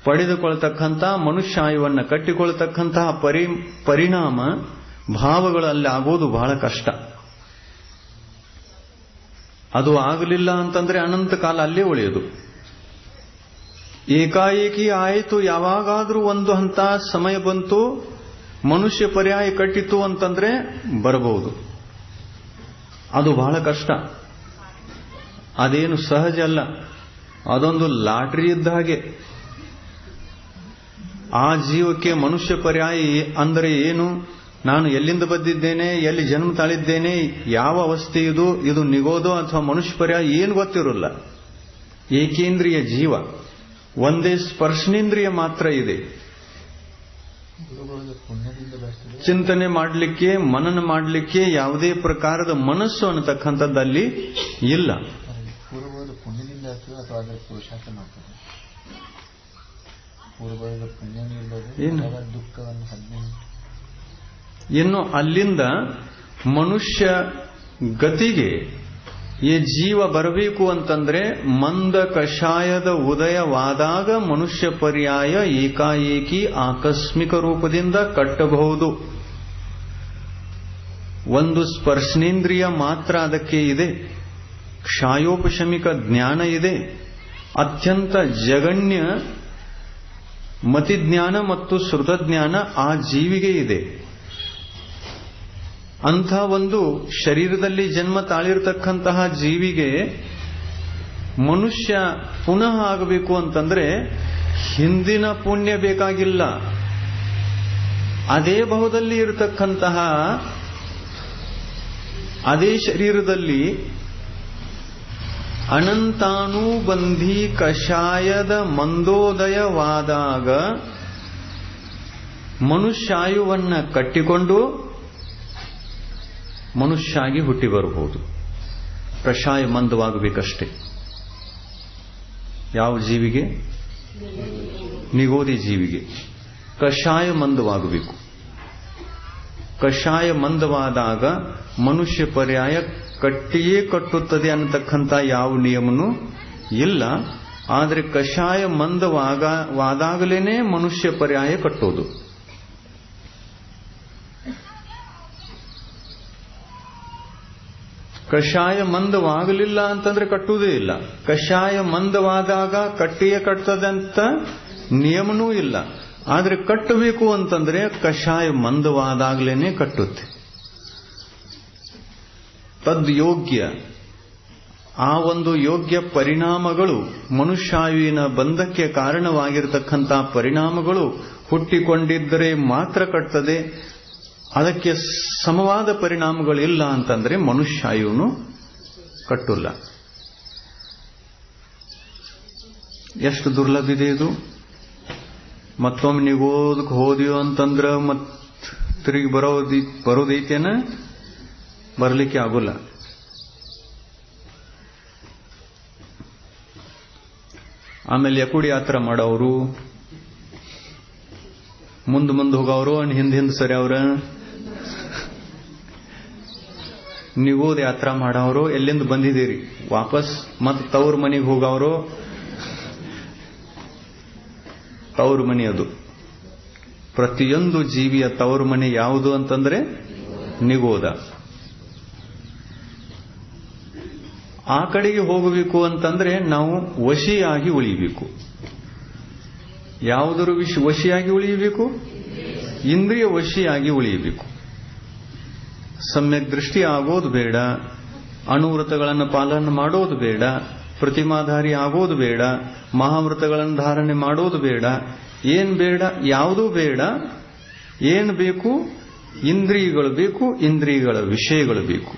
ಪಡೆದುಕೊಳ್ತಕ್ಕಂಥ, ಮನುಷ್ಯಾಯುವನ್ನ ಕಟ್ಟಿಕೊಳ್ತಕ್ಕಂತಹ ಪರಿಣಾಮ ಭಾವಗಳಲ್ಲಿ ಆಗೋದು ಬಹಳ ಕಷ್ಟ. ಅದು ಆಗಲಿಲ್ಲ ಅಂತಂದ್ರೆ ಅನಂತ ಕಾಲ ಅಲ್ಲೇ ಉಳಿಯೋದು. ಏಕಾಏಕಿ ಆಯಿತು, ಯಾವಾಗಾದ್ರೂ ಒಂದು ಹಂತ ಸಮಯ ಬಂತು, ಮನುಷ್ಯ ಪರ್ಯಾಯ ಕಟ್ಟಿತು ಅಂತಂದ್ರೆ ಬರಬಹುದು. ಅದು ಬಹಳ ಕಷ್ಟ. ಅದೇನು ಸಹಜ ಅಲ್ಲ. ಅದೊಂದು ಲಾಟರಿ ಇದ್ದ ಹಾಗೆ. ಆ ಜೀವಕ್ಕೆ ಮನುಷ್ಯ ಪರ್ಯಾಯ ಅಂದರೆ ಏನು? ನಾನು ಎಲ್ಲಿಂದ ಬಂದಿದ್ದೇನೆ, ಎಲ್ಲಿ ಜನ್ಮ ತಾಳಿದ್ದೇನೆ, ಯಾವ ಅವಸ್ಥೆ ಇದು ನಿಗೋದೋ ಅಥವಾ ಮನುಷ್ಯ ಪರ್ಯಾಯ ಏನು ಗೊತ್ತಿರೋಲ್ಲ. ಏಕೇಂದ್ರಿಯ ಜೀವ, ಒಂದೇ ಸ್ಪರ್ಶನೇಂದ್ರಿಯ ಮಾತ್ರ ಇದೆ. ಚಿಂತನೆ ಮಾಡಲಿಕ್ಕೆ, ಮನನ ಮಾಡಲಿಕ್ಕೆ ಯಾವುದೇ ಪ್ರಕಾರದ ಮನಸ್ಸು ಅನ್ನತಕ್ಕಂಥದ್ದಲ್ಲಿ ಇಲ್ಲ. ಪೂರ್ವದ ಪುಣ್ಯದಿಂದ ಅಥವಾ ಅದರ ಪುರುಷಾರ್ಥ ಮಾಡ್ತದೆ. ಪೂರ್ವದ ಪುಣ್ಯ ದುಃಖವನ್ನು 18 ಇನ್ನು ಅಲ್ಲಿಂದ ಮನುಷ್ಯ ಗತಿಗೆ ಈ ಜೀವ ಬರಬೇಕು ಅಂತಂದ್ರೆ ಮಂದ ಕಷಾಯದ ಉದಯವಾದಾಗ ಮನುಷ್ಯ ಪರ್ಯಾಯ ಏಕಾಏಕಿ ಆಕಸ್ಮಿಕ ರೂಪದಿಂದ ಕಟ್ಟಬಹುದು. ಒಂದು ಸ್ಪರ್ಶನೇಂದ್ರಿಯ ಮಾತ್ರ ಅದಕ್ಕೆ ಇದೆ. ಕ್ಷಾಯೋಪಶಮಿಕ ಜ್ಞಾನ ಇದೆ. ಅತ್ಯಂತ ಜಗಣ್ಯ ಮತಿಜ್ಞಾನ ಮತ್ತು ಶ್ರುತಜ್ಞಾನ ಆ ಜೀವಿಗೆ ಇದೆ. ಅಂಥ ಒಂದು ಶರೀರದಲ್ಲಿ ಜನ್ಮ ತಾಳಿರತಕ್ಕಂತಹ ಜೀವಿಗೆ ಮನುಷ್ಯ ಪುನಃ ಆಗಬೇಕು ಅಂತಂದ್ರೆ ಹಿಂದಿನ ಪುಣ್ಯ ಬೇಕಾಗಿಲ್ಲ. ಅದೇ ಭಾವದಲ್ಲಿ ಇರತಕ್ಕಂತಹ ಅದೇ ಶರೀರದಲ್ಲಿ ಅನಂತಾನುಬಂಧಿ ಕಷಾಯದ ಮಂದೋದಯವಾದಾಗ ಮನುಷ್ಯಾಯುವನ್ನ ಕಟ್ಟಿಕೊಂಡು ಮನುಷ್ಯಾಗಿ ಹುಟ್ಟಿ ಬರಬಹುದು. ಕಷಾಯ ಮಂದವಾಗಬೇಕಷ್ಟೇ. ಯಾವ ಜೀವಿಗೆ? ನಿಗೋದಿ ಜೀವಿಗೆ ಕಷಾಯ ಮಂದವಾಗಬೇಕು. ಕಷಾಯ ಮಂದವಾದಾಗ ಮನುಷ್ಯ ಪರ್ಯಾಯ ಕಟ್ಟಿಯೇ ಕಟ್ಟುತ್ತದೆ ಅನ್ನತಕ್ಕಂಥ ಯಾವ ನಿಯಮನೂ ಇಲ್ಲ. ಆದರೆ ಕಷಾಯ ಮಂದವಾದಾಗಲೇನೆ ಮನುಷ್ಯ ಪರ್ಯಾಯ ಕಟ್ಟೋದು. ಕಷಾಯ ಮಂದವಾಗಲಿಲ್ಲ ಅಂತಂದ್ರೆ ಕಟ್ಟುವುದೇ ಇಲ್ಲ. ಕಷಾಯ ಮಂದವಾದಾಗ ಕಟ್ಟಿಯೇ ಕಟ್ತದಂತ ನಿಯಮನೂ ಇಲ್ಲ. ಆದ್ರೆ ಕಟ್ಟಬೇಕು ಅಂತಂದ್ರೆ ಕಷಾಯ ಮಂದವಾದಾಗಲೇನೆ ಕಟ್ಟುತ್ತೆ. ತದ್ಯೋಗ್ಯ ಆ ಒಂದು ಯೋಗ್ಯ ಪರಿಣಾಮಗಳು, ಮನುಷ್ಯಾಯುವಿನ ಬಂಧಕ್ಕೆ ಕಾರಣವಾಗಿರತಕ್ಕಂಥ ಪರಿಣಾಮಗಳು ಹುಟ್ಟಿಕೊಂಡಿದ್ದರೆ ಮಾತ್ರ ಕಟ್ಟದೆ. ಅದಕ್ಕೆ ಸಮವಾದ ಪರಿಣಾಮಗಳಿಲ್ಲ ಅಂತಂದ್ರೆ ಮನುಷ್ಯಾಯುನು ಕಟ್ಟುಲ್ಲ. ಎಷ್ಟು ದುರ್ಲಭ ಇದೆ ಇದು. ಮತ್ತೊಮ್ಮೆ ನೀವು ಓದಕ್ಕೆ ಹೋದಿಯೋ ಅಂತಂದ್ರ ಮತ್ ತಿರುಗಿ ಬರೋದೈತೇನ? ಬರಲಿಕ್ಕೆ ಆಗೋಲ್ಲ. ಆಮೇಲೆ ಯಕುಡಿ ಯಾತ್ರ ಮಾಡೋರು, ಮುಂದೆ ಹೋಗವ್ರು, ಹಿಂದೆ ಸರಿ ಅವ್ರ ನೀವೋದ ಯಾತ್ರಾ ಮಾಡವ್ರು, ಎಲ್ಲಿಂದ ಬಂದಿದ್ದೀರಿ ವಾಪಸ್ ಮತ್ತೆ ತವ್ರ ಮನೆಗೆ ಹೋಗವ್ರು. ತವ್ರ ಮನೆ ಅದು ಪ್ರತಿಯೊಂದು ಜೀವಿಯ ತವರು ಮನೆ ಯಾವುದು ಅಂತಂದ್ರೆ ನಿಗೋದ. ಆ ಕಡೆಗೆ ಹೋಗಬೇಕು ಅಂತಂದ್ರೆ ನಾವು ವಶಿಯಾಗಿ ಉಳಿಯಬೇಕು. ಯಾವುದರ ವಶಿಯಾಗಿ ಉಳಿಯಬೇಕು? ಇಂದ್ರಿಯ ವಶಿಯಾಗಿ ಉಳಿಯಬೇಕು. ಸಮ್ಯಕ್ ದೃಷ್ಟಿ ಆಗೋದು ಬೇಡ, ಅಣುವ್ರತಗಳನ್ನು ಪಾಲನೆ ಮಾಡೋದು ಬೇಡ, ಪ್ರತಿಮಾಧಾರಿ ಆಗೋದು ಬೇಡ, ಮಹಾವ್ರತಗಳನ್ನು ಧಾರಣೆ ಮಾಡೋದು ಬೇಡ. ಏನ್ ಬೇಡ? ಯಾವುದೂ ಬೇಡ. ಏನ್ ಬೇಕು? ಇಂದ್ರಿಯಗಳು ಬೇಕು, ಇಂದ್ರಿಯಗಳ ವಿಷಯಗಳು ಬೇಕು.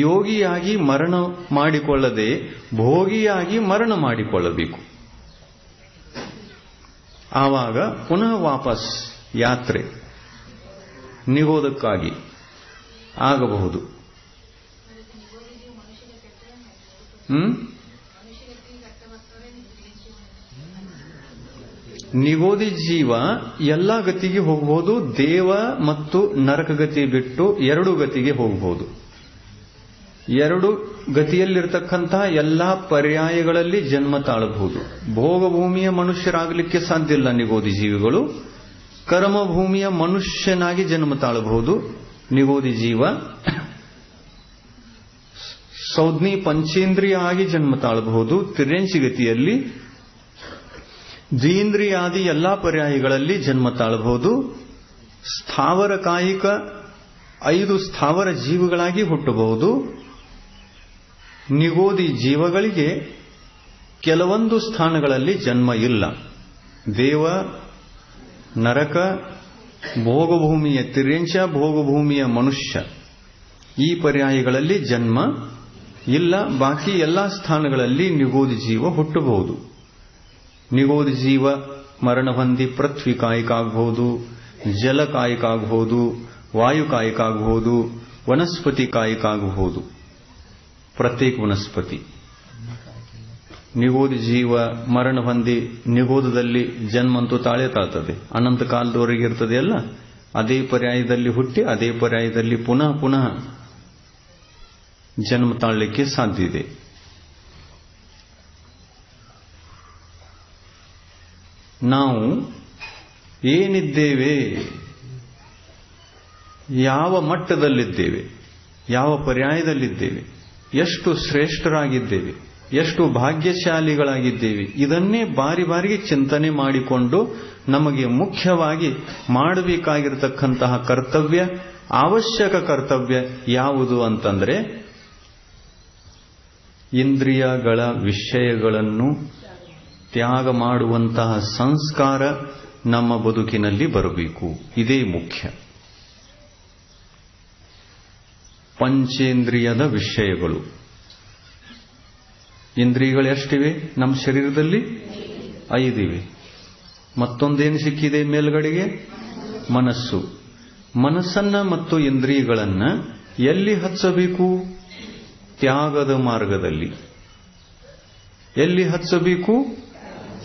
ಯೋಗಿಯಾಗಿ ಮರಣ ಮಾಡಿಕೊಳ್ಳದೆ ಭೋಗಿಯಾಗಿ ಮರಣ ಮಾಡಿಕೊಳ್ಳಬೇಕು. ಆವಾಗ ಪುನಃ ವಾಪಸ್ ಯಾತ್ರೆ ನಿಗೋದಕ್ಕಾಗಿ ಆಗಬಹುದು. ನಿಗೋದಿ ಜೀವ ಎಲ್ಲ ಗತಿಗೆ ಹೋಗಬಹುದು. ದೇವ ಮತ್ತು ನರಕ ಗತಿ ಬಿಟ್ಟು ಎರಡು ಗತಿಗೆ ಹೋಗಬಹುದು. ಎರಡು ಗತಿಯಲ್ಲಿರತಕ್ಕಂತಹ ಎಲ್ಲಾ ಪರ್ಯಾಯಗಳಲ್ಲಿ ಜನ್ಮ ತಾಳಬಹುದು. ಭೋಗಭೂಮಿಯ ಮನುಷ್ಯರಾಗಲಿಕ್ಕೆ ಸಾಧ್ಯ ಇಲ್ಲ ನಿಗೋದಿ ಜೀವಿಗಳು. ಕರ್ಮಭೂಮಿಯ ಮನುಷ್ಯನಾಗಿ ಜನ್ಮ ತಾಳಬಹುದು ನಿಗೋದಿ ಜೀವ. ಸೌಜ್ಞಿ ಪಂಚೇಂದ್ರಿಯ ಆಗಿ ಜನ್ಮ ತಾಳಬಹುದು ತಿರ್ಯಂಚಿ ಗತಿಯಲ್ಲಿ. ದ್ವೀಂದ್ರಿಯಾದಿ ಎಲ್ಲಾ ಪರ್ಯಾಯಗಳಲ್ಲಿ ಜನ್ಮ ತಾಳಬಹುದು. ಸ್ಥಾವರ ಕಾಯಿಕ 5 ಸ್ಥಾವರ ಜೀವಗಳಾಗಿ ಹುಟ್ಟಬಹುದು. ನಿಗೋದಿ ಜೀವಗಳಿಗೆ ಕೆಲವೊಂದು ಸ್ಥಾನಗಳಲ್ಲಿ ಜನ್ಮ ಇಲ್ಲ. ದೇವ, ನರಕ, ಭೋಗಭೂಮಿಯ ತಿರ್ಯಂಚ, ಭೋಗಭೂಮಿಯ ಮನುಷ್ಯ, ಈ ಪರ್ಯಾಯಗಳಲ್ಲಿ ಜನ್ಮ ಇಲ್ಲ. ಬಾಕಿ ಎಲ್ಲಾ ಸ್ಥಾನಗಳಲ್ಲಿ ನಿಗೋದಿ ಜೀವ ಹುಟ್ಟಬಹುದು. ನಿಗೋದಿ ಜೀವ ಮರಣ ಹೊಂದಿ ಪೃಥ್ವಿ ಕಾಯಿಕ ಆಗಬಹುದು, ಜಲ ಕಾಯಿಕ ಆಗಬಹುದು, ವಾಯು ಕಾಯಿಕ ಆಗಬಹುದು, ವನಸ್ಪತಿ ಕಾಯಿಕ ಆಗಬಹುದು. ಪ್ರತ್ಯೇಕ ವನಸ್ಪತಿ. ನಿಗೋದಿ ಜೀವ ಮರಣ ಹೊಂದಿ ನಿಗೋದದಲ್ಲಿ ಜನ್ಮಂತೂ ತಾಳೆ ತಾಳ್ತದೆ, ಅನಂತ ಕಾಲದವರೆಗೆ ಇರ್ತದೆ ಅಲ್ಲ. ಅದೇ ಪರ್ಯಾಯದಲ್ಲಿ ಹುಟ್ಟಿ ಅದೇ ಪರ್ಯಾಯದಲ್ಲಿ ಪುನಃ ಪುನಃ ಜನ್ಮ ತಾಳಲಿಕ್ಕೆ ಸಾಧ್ಯ ಇದೆ. ನಾವು ಏನಿದ್ದೇವೆ, ಯಾವ ಮಟ್ಟದಲ್ಲಿದ್ದೇವೆ, ಯಾವ ಪರ್ಯಾಯದಲ್ಲಿದ್ದೇವೆ, ಎಷ್ಟು ಶ್ರೇಷ್ಠರಾಗಿದ್ದೇವೆ, ಎಷ್ಟು ಭಾಗ್ಯಶಾಲಿಗಳಾಗಿದ್ದೇವೆ, ಇದನ್ನೇ ಬಾರಿ ಬಾರಿಗೆ ಚಿಂತನೆ ಮಾಡಿಕೊಂಡು ನಮಗೆ ಮುಖ್ಯವಾಗಿ ಮಾಡಬೇಕಾಗಿರತಕ್ಕಂತಹ ಕರ್ತವ್ಯ, ಅವಶ್ಯಕ ಕರ್ತವ್ಯ ಯಾವುದು ಅಂತಂದ್ರೆ ಇಂದ್ರಿಯಗಳ ವಿಷಯಗಳನ್ನು ತ್ಯಾಗ ಮಾಡುವಂತಹ ಸಂಸ್ಕಾರ ನಮ್ಮ ಬದುಕಿನಲ್ಲಿ ಬರಬೇಕು. ಇದೇ ಮುಖ್ಯ. ಪಂಚೇಂದ್ರಿಯದ ವಿಷಯಗಳು. ಇಂದ್ರಿಯಗಳು ಎಷ್ಟಿವೆ ನಮ್ಮ ಶರೀರದಲ್ಲಿ? 5 ಇವೆ. ಮತ್ತೊಂದೇನು ಸಿಕ್ಕಿದೆ ಮೇಲ್ಗಡೆಗೆ? ಮನಸ್ಸು. ಮನಸ್ಸನ್ನ ಮತ್ತು ಇಂದ್ರಿಯಗಳನ್ನ ಎಲ್ಲಿ ಹಚ್ಚಬೇಕು? ತ್ಯಾಗದ ಮಾರ್ಗದಲ್ಲಿ. ಎಲ್ಲಿ ಹಚ್ಚಬೇಕು?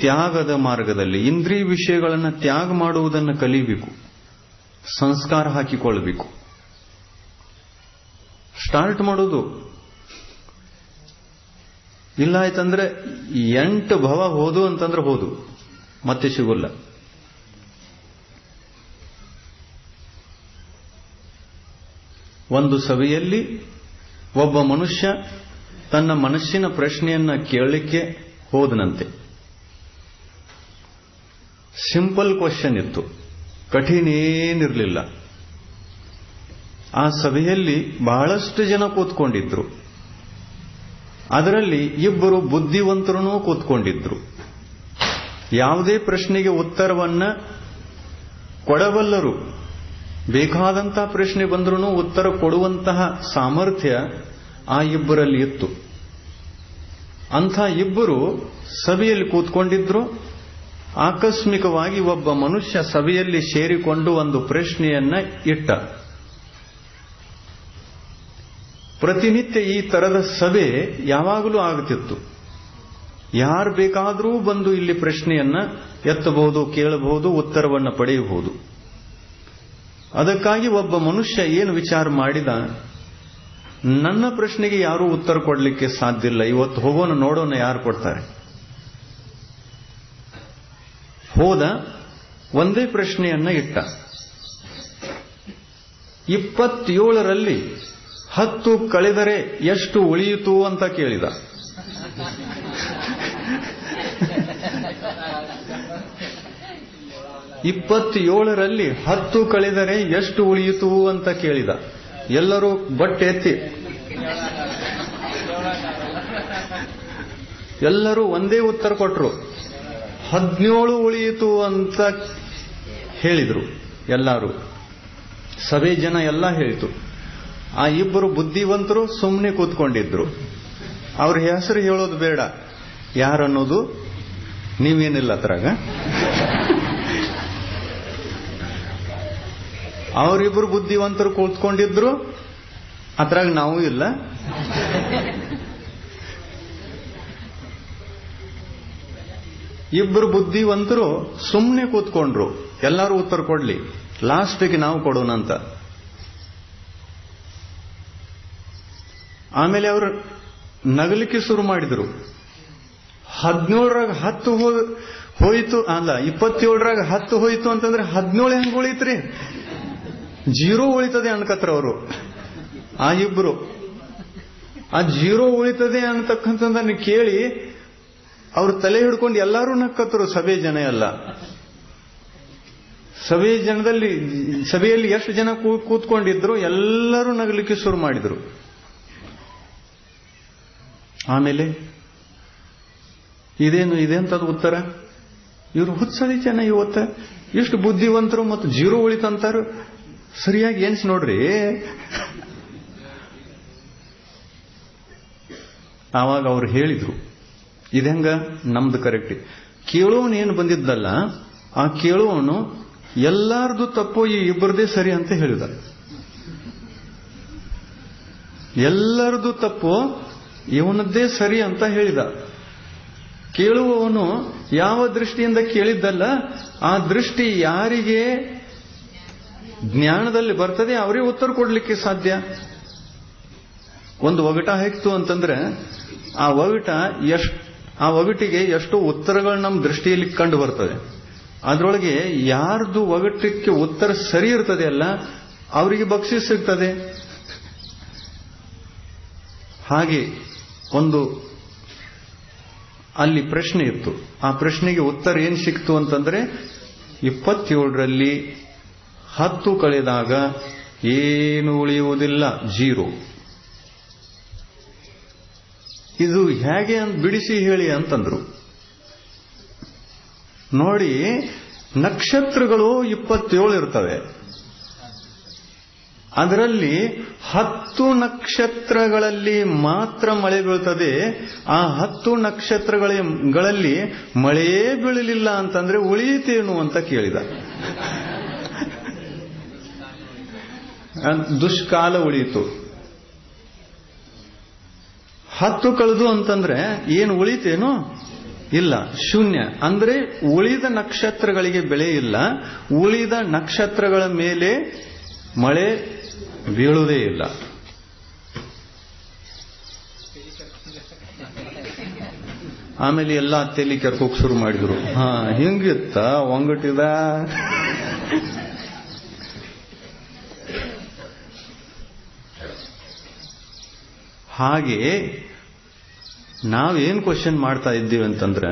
ತ್ಯಾಗದ ಮಾರ್ಗದಲ್ಲಿ. ಇಂದ್ರಿಯ ವಿಷಯಗಳನ್ನು ತ್ಯಾಗ ಮಾಡುವುದನ್ನು ಕಲಿಬೇಕು, ಸಂಸ್ಕಾರ ಹಾಕಿಕೊಳ್ಳಬೇಕು. ಸ್ಟಾರ್ಟ್ ಮಾಡೋದು ಇಲ್ಲ ಆಯ್ತಂದ್ರೆ 8 ಭವ ಹೋದು ಅಂತಂದ್ರೆ ಹೋದು, ಮತ್ತೆ ಸಿಗೋಲ್ಲ. ಒಂದು ಸಭೆಯಲ್ಲಿ ಒಬ್ಬ ಮನುಷ್ಯ ತನ್ನ ಮನಸ್ಸಿನ ಪ್ರಶ್ನೆಯನ್ನ ಕೇಳಲಿಕ್ಕೆ ಹೋದನಂತೆ. ಸಿಂಪಲ್ ಕ್ವಶನ್ ಇತ್ತು, ಕಠಿಣ ಏನಿರಲಿಲ್ಲ. ಆ ಸಭೆಯಲ್ಲಿ ಬಹಳಷ್ಟು ಜನ ಕೂತ್ಕೊಂಡಿದ್ರು. ಅದರಲ್ಲಿ ಇಬ್ಬರು ಬುದ್ಧಿವಂತರೂ ಕೂತ್ಕೊಂಡಿದ್ರು. ಯಾವುದೇ ಪ್ರಶ್ನೆಗೆ ಉತ್ತರವನ್ನ ಕೊಡಬಲ್ಲರು. ಬೇಕಾದಂತಹ ಪ್ರಶ್ನೆ ಬಂದರೂ ಉತ್ತರ ಕೊಡುವಂತಹ ಸಾಮರ್ಥ್ಯ ಆ ಇಬ್ಬರಲ್ಲಿ ಇತ್ತು. ಅಂಥ ಇಬ್ಬರು ಸಭೆಯಲ್ಲಿ ಕೂತ್ಕೊಂಡಿದ್ರು. ಆಕಸ್ಮಿಕವಾಗಿ ಒಬ್ಬ ಮನುಷ್ಯ ಸಭೆಯಲ್ಲಿ ಸೇರಿಕೊಂಡು ಒಂದು ಪ್ರಶ್ನೆಯನ್ನ ಇಟ್ಟ. ಪ್ರತಿನಿತ್ಯ ಈ ತರದ ಸಭೆ ಯಾವಾಗಲೂ ಆಗುತ್ತಿತ್ತು. ಯಾರು ಬೇಕಾದರೂ ಬಂದು ಇಲ್ಲಿ ಪ್ರಶ್ನೆಯನ್ನ ಎತ್ತಬಹುದು, ಕೇಳಬಹುದು, ಉತ್ತರವನ್ನು ಪಡೆಯಬಹುದು. ಅದಕ್ಕಾಗಿ ಒಬ್ಬ ಮನುಷ್ಯ ಏನು ವಿಚಾರ ಮಾಡಿದ, ನನ್ನ ಪ್ರಶ್ನೆಗೆ ಯಾರೂ ಉತ್ತರ ಕೊಡಲಿಕ್ಕೆ ಸಾಧ್ಯ ಇಲ್ಲ, ಇವತ್ತು ಹೋಗೋಣ ನೋಡೋಣ ಯಾರು ಕೊಡ್ತಾರೆ. ಹೋದ, ಒಂದೇ ಪ್ರಶ್ನೆಯನ್ನ ಇಟ್ಟ. 27ರಲ್ಲಿ 10 ಕಳೆದರೆ ಎಷ್ಟು ಉಳಿಯಿತು ಅಂತ ಕೇಳಿದ. ರಲ್ಲಿ 10 ಕಳೆದರೆ ಎಷ್ಟು ಉಳಿಯಿತು ಅಂತ ಕೇಳಿದ. ಎಲ್ಲರೂ ಬಟ್ಟೆ ಎತ್ತಿ ಎಲ್ಲರೂ ಒಂದೇ ಉತ್ತರ ಕೊಟ್ಟರು. 17 ಉಳಿಯಿತು ಅಂತ ಹೇಳಿದ್ರು ಎಲ್ಲರೂ. ಸಭೆ ಜನ ಎಲ್ಲ ಹೇಳಿತು. ಆ ಇಬ್ಬರು ಬುದ್ಧಿವಂತರು ಸುಮ್ಮನೆ ಕೂತ್ಕೊಂಡಿದ್ರು. ಅವ್ರ ಹೆಸರು ಹೇಳೋದು ಬೇಡ, ಯಾರನ್ನೋದು ನೀವೇನಿಲ್ಲ ಅದ್ರಾಗ. ಅವರಿಬ್ಬರು ಬುದ್ಧಿವಂತರು ಕೂತ್ಕೊಂಡಿದ್ರು, ಅದ್ರಾಗ ನಾವು ಇಲ್ಲ. ಇಬ್ಬರು ಬುದ್ಧಿವಂತರು ಸುಮ್ಮನೆ ಕೂತ್ಕೊಂಡ್ರು, ಎಲ್ಲರೂ ಉತ್ತರ ಕೊಡ್ಲಿ, ಲಾಸ್ಟ್ಗೆ ನಾವು ಕೊಡೋಣ ಅಂತ. ಆಮೇಲೆ ಅವರು ನಗಲಿಕ್ಕೆ ಶುರು ಮಾಡಿದ್ರು. 17ರಾಗ 10 ಹೋಯಿತು ಅಲ್ಲ, 27ರಾಗ 10 ಹೋಯಿತು ಅಂತಂದ್ರೆ 17 ಹೆಂಗ್ ಉಳಿತ್ರಿ? 0 ಉಳಿತದೆ ಅನ್ಕತ್ರ ಅವರು. ಆ ಇಬ್ರು ಆ 0 ಉಳಿತದೆ ಅಂತಕ್ಕಂಥದ್ದನ್ನು ಕೇಳಿ ಅವ್ರು ತಲೆ ಹಿಡ್ಕೊಂಡು ಎಲ್ಲರೂ ನಕ್ಕತ್ತರು, ಸಭೆ ಜನ ಎಲ್ಲ. ಸಭೆಯಲ್ಲಿ ಎಷ್ಟು ಜನ ಕೂತ್ಕೊಂಡಿದ್ರು, ಎಲ್ಲರೂ ನಗಲಿಕ್ಕೆ ಶುರು ಮಾಡಿದ್ರು. ಆಮೇಲೆ ಇದೆಂತದ್ದು ಉತ್ತರ? ಇವರು ಹುಚ್ಚದಿ ಜನ ಇವತ್ತ ಎಷ್ಟು ಬುದ್ಧಿವಂತರು ಮತ್ತು 0 ಉಳಿತಂತಾರು. ಸರಿಯಾಗಿ ಏನ್ಸ್ ನೋಡ್ರಿ. ಆವಾಗ ಅವ್ರು ಹೇಳಿದ್ರು, ಇದೆಂಗ ನಮ್ದು ಕರೆಕ್ಟ್. ಕೇಳುವವನು ಏನು ಬಂದಿದ್ದಲ್ಲ, ಆ ಕೇಳುವವನು ಎಲ್ಲಾರ್ದು ತಪ್ಪು, ಈ ಇಬ್ಬರದೇ ಸರಿ ಅಂತ ಹೇಳಿದ. ಎಲ್ಲರದು ತಪ್ಪು, ಇವನದ್ದೇ ಸರಿ ಅಂತ ಹೇಳಿದ. ಕೇಳುವವನು ಯಾವ ದೃಷ್ಟಿಯಿಂದ ಕೇಳಿದ್ದಲ್ಲ, ಆ ದೃಷ್ಟಿ ಯಾರಿಗೆ ಜ್ಞಾನದಲ್ಲಿ ಬರ್ತದೆ ಅವರೇ ಉತ್ತರ ಕೊಡ್ಲಿಕ್ಕೆ ಸಾಧ್ಯ. ಒಂದು ಒಗಟ ಹಾಕ್ತು ಅಂತಂದ್ರೆ ಆ ಒಗಟಿಗೆ ಎಷ್ಟೋ ಉತ್ತರಗಳು ನಮ್ಮ ದೃಷ್ಟಿಯಲ್ಲಿ ಕಂಡು ಬರ್ತದೆ. ಅದರೊಳಗೆ ಯಾರ್ದು ಒಗಟಕ್ಕೆ ಉತ್ತರ ಸರಿ ಇರ್ತದೆ ಅಲ್ಲ, ಅವರಿಗೆ ಬಕ್ಷೀಸ್ ಸಿಗ್ತದೆ. ಹಾಗೆ ಒಂದು ಅಲ್ಲಿ ಪ್ರಶ್ನೆ ಇತ್ತು. ಆ ಪ್ರಶ್ನೆಗೆ ಉತ್ತರ ಏನ್ ಸಿಕ್ತು ಅಂತಂದ್ರೆ 27ರಲ್ಲಿ 10 ಕಳೆದಾಗ ಏನು ಉಳಿಯುವುದಿಲ್ಲ, 0. ಇದು ಹೇಗೆ ಅಂತ ಬಿಡಿಸಿ ಹೇಳಿ ಅಂತಂದ್ರು. ನೋಡಿ, ನಕ್ಷತ್ರಗಳು 27 ಇರ್ತವೆ. ಅದರಲ್ಲಿ 10 ನಕ್ಷತ್ರಗಳಲ್ಲಿ ಮಾತ್ರ ಮಳೆ ಬೀಳ್ತದೆ. ಆ 10 ನಕ್ಷತ್ರಗಳಲ್ಲಿ ಮಳೆಯೇ ಬೀಳಲಿಲ್ಲ ಅಂತಂದ್ರೆ ಉಳಿಯಿತೇನು ಅಂತ ಕೇಳಿದ. ದುಷ್ಕಾಲ ಉಳಿಯಿತು. 10 ಕಳೆದು ಅಂತಂದ್ರೆ ಏನು ಉಳಿತೇನು? ಇಲ್ಲ, ಶೂನ್ಯ. ಅಂದ್ರೆ ಉಳಿದ ನಕ್ಷತ್ರಗಳಿಗೆ ಬೆಳೆ ಇಲ್ಲ, ಉಳಿದ ನಕ್ಷತ್ರಗಳ ಮೇಲೆ ಮಳೆ ಬೀಳುವುದೇ ಇಲ್ಲ. ಆಮೇಲೆ ಎಲ್ಲ ತೆಲಿ ಕೆರ್ಕೋಕ್ ಶುರು ಮಾಡಿದ್ರು. ಹಿಂಗಿತ್ತ ಒಂಗಟಿದ. ಹಾಗೆ ನಾವೇನ್ ಕ್ವಶನ್ ಮಾಡ್ತಾ ಇದ್ದೀವಿ ಅಂತಂದ್ರೆ,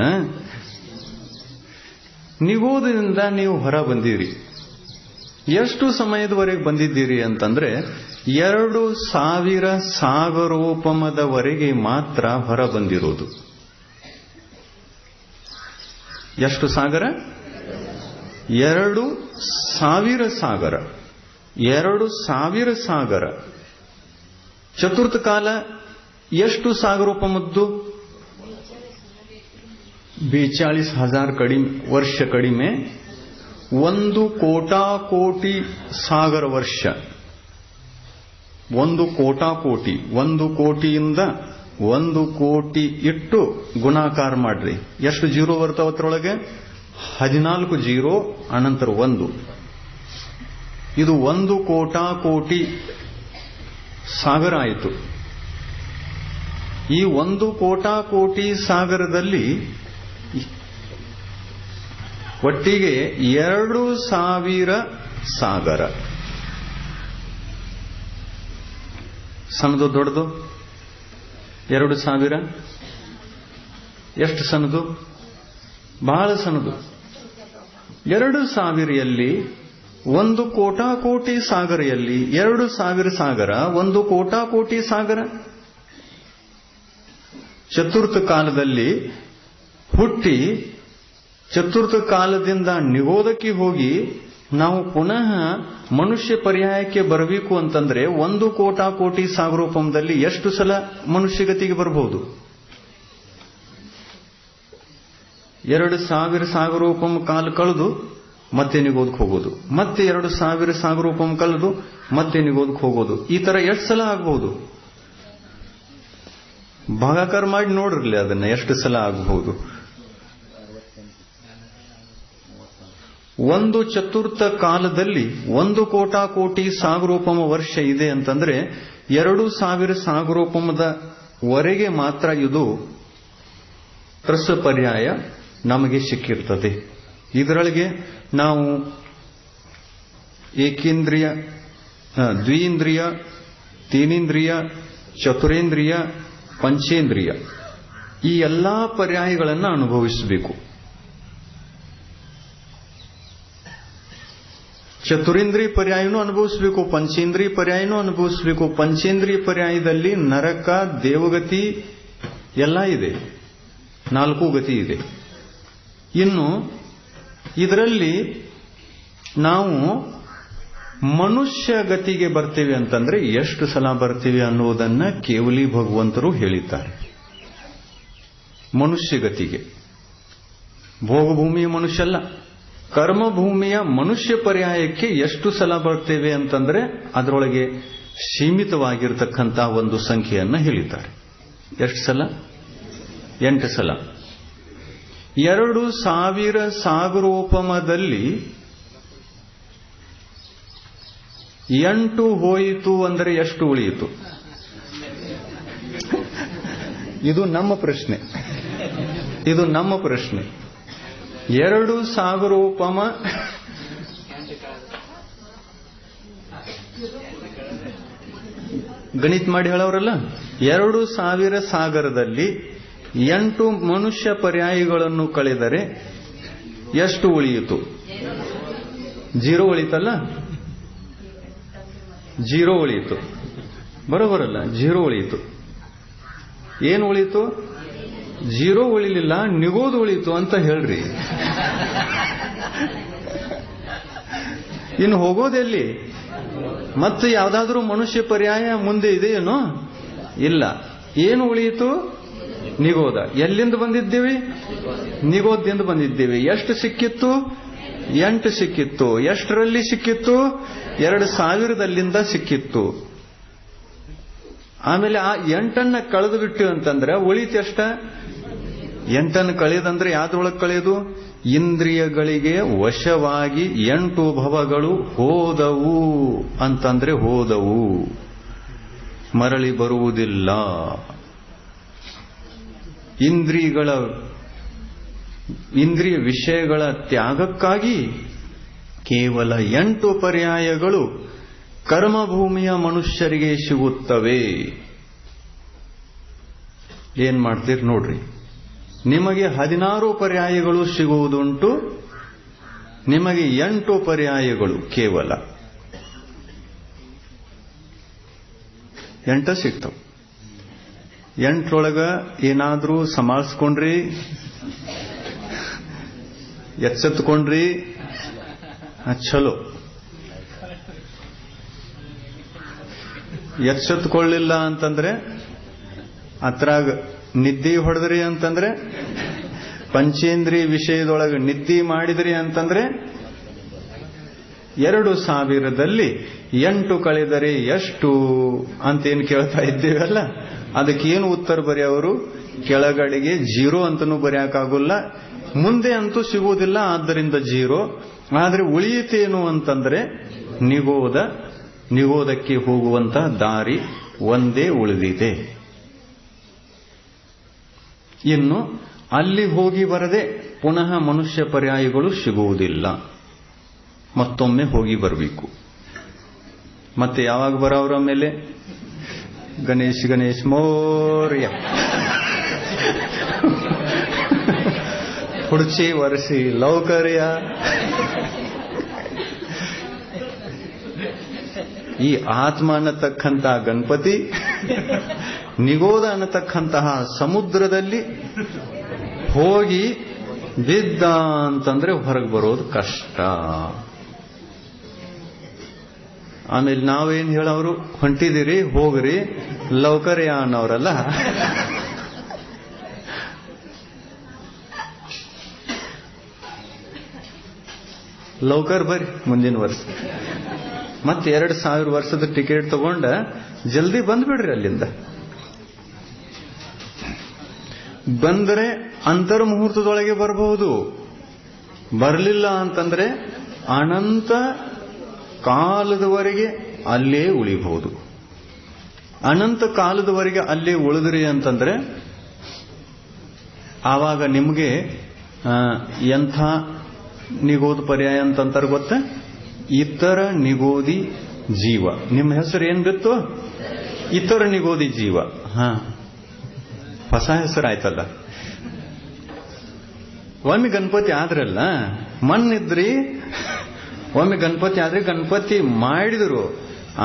ನಿಗೋದದಿಂದ ನೀವು ಹೊರ ಬಂದಿರಿ. ಎಷ್ಟು ಸಮಯದವರೆಗೆ ಬಂದಿದ್ದೀರಿ ಅಂತಂದ್ರೆ 2000 ಸಾಗರೋಪಮದವರೆಗೆ ಮಾತ್ರ ಹೊರ ಬಂದಿರೋದು. ಎಷ್ಟು ಸಾಗರ? 2000 ಸಾಗರ. 2000 ಸಾಗರ. ಚತುರ್ಥ ಕಾಲ ಎಷ್ಟು ಸಾಗರೋಪಮದ್ದು? 42,000 ವರ್ಷ ಕಡಿಮೆ. 1 ಕೋಟಿ ಸಾಗರ ವರ್ಷ. 1 ಕೋಟಿ. 1 ಕೋಟಿಯಿಂದ 1 ಕೋಟಿ ಇಟ್ಟು ಗುಣಾಕಾರ ಮಾಡ್ರಿ. ಎಷ್ಟು 0 ಬರ್ತಾವ ಅದರೊಳಗೆ? 14 0 ಅನಂತರ 1. ಇದು 1 ಕೋಟಿ ಸಾಗರ ಆಯಿತು. ಈ 1 ಕೋಟಿ ಸಾಗರದಲ್ಲಿ ಒಟ್ಟಿಗೆ 2000 ಸಾಗರ. ಸಣ್ಣದು ದೊಡ್ಡದು? 2000 ಎಷ್ಟು ಸಣ್ಣದು? ಬಹಳ ಸಣ್ಣದು. 2000 1 ಕೋಟಿ ಸಾಗರೆಯಲ್ಲಿ 2000 ಸಾಗರ 1 ಕೋಟಿ ಸಾಗರ. ಚತುರ್ಥ ಕಾಲದಲ್ಲಿ ಹುಟ್ಟಿ ಚತುರ್ಥ ಕಾಲದಿಂದ ನಿಗೋದಕ್ಕೆ ಹೋಗಿ ನಾವು ಪುನಃ ಮನುಷ್ಯ ಪರ್ಯಾಯಕ್ಕೆ ಬರಬೇಕು ಅಂತಂದ್ರೆ 1 ಕೋಟಿ ಸಾಗರೋಪಮದಲ್ಲಿ ಎಷ್ಟು ಸಲ ಮನುಷ್ಯಗತಿಗೆ ಬರಬಹುದು? 2000 ಸಾಗರೋಪಮ ಕಾಲ ಕಳೆದು ಮತ್ತೆ ನಿಗೋದಕ್ಕೆ ಹೋಗೋದು, ಮತ್ತೆ 2000 ಸಾಗರೋಪಮ ಕಳೆದು ಮತ್ತೆ ನಿಗೋದಕ್ಕೆ ಹೋಗೋದು. ಈ ತರ ಎಷ್ಟು ಸಲ ಆಗಬಹುದು? ಭಾಗಾಕಾರ ಮಾಡಿ ನೋಡ್ರಲಿ ಅದನ್ನ, ಎಷ್ಟು ಸಲ ಆಗಬಹುದು? ಒಂದು ಚತುರ್ಥ ಕಾಲದಲ್ಲಿ 1 ಕೋಟಿ ಸಾಗರೋಪಮ ವರ್ಷ ಇದೆ ಅಂತಂದ್ರೆ 2000 ಸಾಗರೋಪಮದ ವರೆಗೆ ಮಾತ್ರ ಇದು ತ್ರಸ ಪರ್ಯಾಯ ನಮಗೆ ಸಿಕ್ಕಿರ್ತದೆ. ಇದರೊಳಗೆ ನಾವು ಏಕೇಂದ್ರಿಯ, ದ್ವಿಂದ್ರಿಯ, ತೀನೇಂದ್ರಿಯ, ಚತುರೇಂದ್ರಿಯ, ಪಂಚೇಂದ್ರಿಯ ಈ ಎಲ್ಲಾ ಪರ್ಯಾಯಗಳನ್ನು ಅನುಭವಿಸಬೇಕು. ಚತುರೇಂದ್ರಿಯ ಪರ್ಯಾಯನೂ ಅನುಭವಿಸಬೇಕು, ಪಂಚೇಂದ್ರಿಯ ಪರ್ಯಾಯನೂ ಅನುಭವಿಸಬೇಕು. ಪಂಚೇಂದ್ರಿಯ ಪರ್ಯಾಯದಲ್ಲಿ ನರಕ, ದೇವಗತಿ ಎಲ್ಲ ಇದೆ, 4 ಗತಿ ಇದೆ. ಇನ್ನು ಇದರಲ್ಲಿ ನಾವು ಮನುಷ್ಯ ಗತಿಗೆ ಬರ್ತೇವೆ ಅಂತಂದ್ರೆ ಎಷ್ಟು ಸಲ ಬರ್ತೀವಿ ಅನ್ನೋದನ್ನ ಕೇವಲಿ ಭಗವಂತರು ಹೇಳಿದ್ದಾರೆ. ಮನುಷ್ಯ ಗತಿಗೆ, ಭೋಗಭೂಮಿಯ ಮನುಷ್ಯ ಅಲ್ಲ, ಕರ್ಮಭೂಮಿಯ ಮನುಷ್ಯ ಪರ್ಯಾಯಕ್ಕೆ ಎಷ್ಟು ಸಲ ಬರ್ತೇವೆ ಅಂತಂದ್ರೆ ಅದರೊಳಗೆ ಸೀಮಿತವಾಗಿರತಕ್ಕಂತಹ ಒಂದು ಸಂಖ್ಯೆಯನ್ನ ಹೇಳಿದ್ದಾರೆ. ಎಷ್ಟು ಸಲ? 8 ಸಲ. 2000 ಸಾಗರೋಪಮದಲ್ಲಿ 8 ಹೋಯಿತು ಅಂದರೆ ಎಷ್ಟು ಉಳಿಯಿತು? ಇದು ನಮ್ಮ ಪ್ರಶ್ನೆ. 2 ಸಾಗರೋಪಮ ಗಣಿತ ಮಾಡಿ ಹೇಳೋರಲ್ಲ, 2000 ಸಾಗರದಲ್ಲಿ 8 ಮನುಷ್ಯ ಪರ್ಯಾಯಗಳನ್ನು ಕಳೆದರೆ ಎಷ್ಟು ಉಳಿಯಿತು? 0 ಉಳಿತಲ್ಲ? 0 ಉಳಿಯಿತು. ಬರೋಬರಲ್ಲ? 0 ಉಳಿಯಿತು. ಏನು ಉಳಿಯಿತು? 0 ಉಳಿಲಿಲ್ಲ, ನಿಗೋದು ಉಳಿಯಿತು ಅಂತ ಹೇಳ್ರಿ. ಇನ್ನು ಹೋಗೋದೆಲ್ಲಿ? ಮತ್ತೆ ಯಾವ್ದಾದ್ರೂ ಮನುಷ್ಯ ಪರ್ಯಾಯ ಮುಂದೆ ಇದೆಯೇನೋ? ಇಲ್ಲ. ಏನು ಉಳಿಯಿತು? ನಿಗೋದ. ಎಲ್ಲಿಂದ ಬಂದಿದ್ದೀವಿ? ನಿಗೋದದಿಂದ ಬಂದಿದ್ದೀವಿ. ಎಷ್ಟು ಸಿಕ್ಕಿತ್ತು? 8 ಸಿಕ್ಕಿತ್ತು. ಎಷ್ಟರಲ್ಲಿ ಸಿಕ್ಕಿತ್ತು? 2000ದಲ್ಲಿಂದ ಸಿಕ್ಕಿತ್ತು. ಆಮೇಲೆ ಆ 8 ಕಳೆದು ಬಿಟ್ಟು ಅಂತಂದ್ರೆ ಉಳಿತು ಎಷ್ಟ? 8 ಕಳೆದಂದ್ರೆ ಯಾವ್ದ್ರೊಳಗೆ ಕಳೆಯೋದು? ಇಂದ್ರಿಯಗಳಿಗೆ ವಶವಾಗಿ 8 ಭವಗಳು ಹೋದವು ಅಂತಂದ್ರೆ ಹೋದವು, ಮರಳಿ ಬರುವುದಿಲ್ಲ. ಇಂದ್ರಿಯ ವಿಷಯಗಳ ತ್ಯಾಗಕ್ಕಾಗಿ ಕೇವಲ 8 ಪರ್ಯಾಯಗಳು ಕರ್ಮಭೂಮಿಯ ಮನುಷ್ಯರಿಗೆ ಸಿಗುತ್ತವೆ. ಏನ್ ಮಾಡ್ತೀರಿ ನೋಡ್ರಿ. ನಿಮಗೆ 16 ಪರ್ಯಾಯಗಳು ಸಿಗುವುದುಂಟು, ನಿಮಗೆ 8 ಪರ್ಯಾಯಗಳು ಕೇವಲ 8 ಸಿಗ್ತವೆ. 8ರೊಳಗ ಏನಾದ್ರೂ ಸಮಾಳಿಸ್ಕೊಂಡ್ರಿ, ಎಚ್ಚೆತ್ಕೊಂಡ್ರಿ, ಚಲೋ. ಎಚ್ಚೆತ್ಕೊಳ್ಳಿಲ್ಲ ಅಂತಂದ್ರೆ, ಅತ್ರಾಗ ನಿದ್ದೆ ಹೊಡೆದ್ರಿ ಅಂತಂದ್ರೆ, ಪಂಚೇಂದ್ರಿಯ ವಿಷಯದೊಳಗೆ ನಿದ್ದೆ ಮಾಡಿದ್ರಿ ಅಂತಂದ್ರೆ 2000ದಲ್ಲಿ 8 ಕಳೆದರೆ ಎಷ್ಟು ಅಂತೇನು ಕೇಳ್ತಾ ಇದ್ದೇವಲ್ಲ, ಅದಕ್ಕೇನು ಉತ್ತರ ಬರೆಯವರು? ಕೆಳಗಡೆಗೆ 0 ಅಂತನೂ ಬರೆಯಕ್ಕಾಗಲ್ಲ, ಮುಂದೆ ಅಂತೂ ಸಿಗುವುದಿಲ್ಲ, ಆದ್ದರಿಂದ 0. ಆದ್ರೆ ಉಳಿಯಿತೇನು ಅಂತಂದ್ರೆ ನಿಗೋದಕ್ಕೆ ಹೋಗುವಂತ ದಾರಿ ಒಂದೇ ಉಳಿದಿದೆ. ಇನ್ನು ಅಲ್ಲಿ ಹೋಗಿ ಬರದೆ ಪುನಃ ಮನುಷ್ಯ ಪರ್ಯಾಯಗಳು ಸಿಗುವುದಿಲ್ಲ. ಮತ್ತೊಮ್ಮೆ ಹೋಗಿ ಬರಬೇಕು. ಮತ್ತೆ ಯಾವಾಗ ಬರೋರ ಮೇಲೆ ಗಣೇಶ್ ಗಣೇಶ್ ಮೋರ್ಯ ಹುಡ್ಚಿ ವರ್ಷಿ ಲೌಕರ್ಯ. ಈ ಆತ್ಮ ಅನ್ನತಕ್ಕಂತಹ ಗಣಪತಿ ನಿಗೋದ ಅನ್ನತಕ್ಕಂತಹ ಸಮುದ್ರದಲ್ಲಿ ಹೋಗಿ ಬಿದ್ದ ಅಂತಂದ್ರೆ ಹೊರಗೆ ಬರೋದು ಕಷ್ಟ. ಆಮೇಲೆ ನಾವೇನ್ ಹೇಳೋರು, ಹೊಂಟಿದಿರಿ ಹೋಗ್ರಿ ಲೌಕರ್ಯ ಅನ್ನೋರಲ್ಲ. ಲೌಕರ್ ಬರ್ರಿ ಮುಂದಿನ ವರ್ಷ, ಮತ್ತೆ 2000 ವರ್ಷದ ಟಿಕೆಟ್ ತಗೊಂಡ ಜಲ್ದಿ ಬಂದ್ಬಿಡ್ರಿ ಅಲ್ಲಿಂದ. ಬಂದರೆ ಅಂತರ ಮುಹೂರ್ತದೊಳಗೆ ಬರಬಹುದು. ಬರಲಿಲ್ಲ ಅಂತಂದ್ರೆ ಅನಂತ ಕಾಲದವರೆಗೆ ಅಲ್ಲೇ ಉಳಿಬಹುದು. ಅನಂತ ಕಾಲದವರೆಗೆ ಅಲ್ಲೇ ಉಳಿದ್ರಿ ಅಂತಂದ್ರೆ ಆವಾಗ ನಿಮಗೆ ಎಂಥ ನಿಗೋದ ಪರ್ಯಾಯ ಅಂತಂತಾರೆ ಗೊತ್ತ? ಇತರ ನಿಗೋದಿ ಜೀವ. ನಿಮ್ಮ ಹೆಸರು ಏನ್ ಬಿತ್ತು? ಇತರ ನಿಗೋದಿ ಜೀವ. ಹೊಸ ಹೆಸರಾಯ್ತಲ್ಲ. ಒಮ್ಮೆ ಗಣಪತಿ ಆದ್ರಲ್ಲ, ಮಣ್ಣಿದ್ರಿ, ಒಮ್ಮೆ ಗಣಪತಿ ಆದ್ರೆ ಗಣಪತಿ ಮಾಡಿದ್ರು,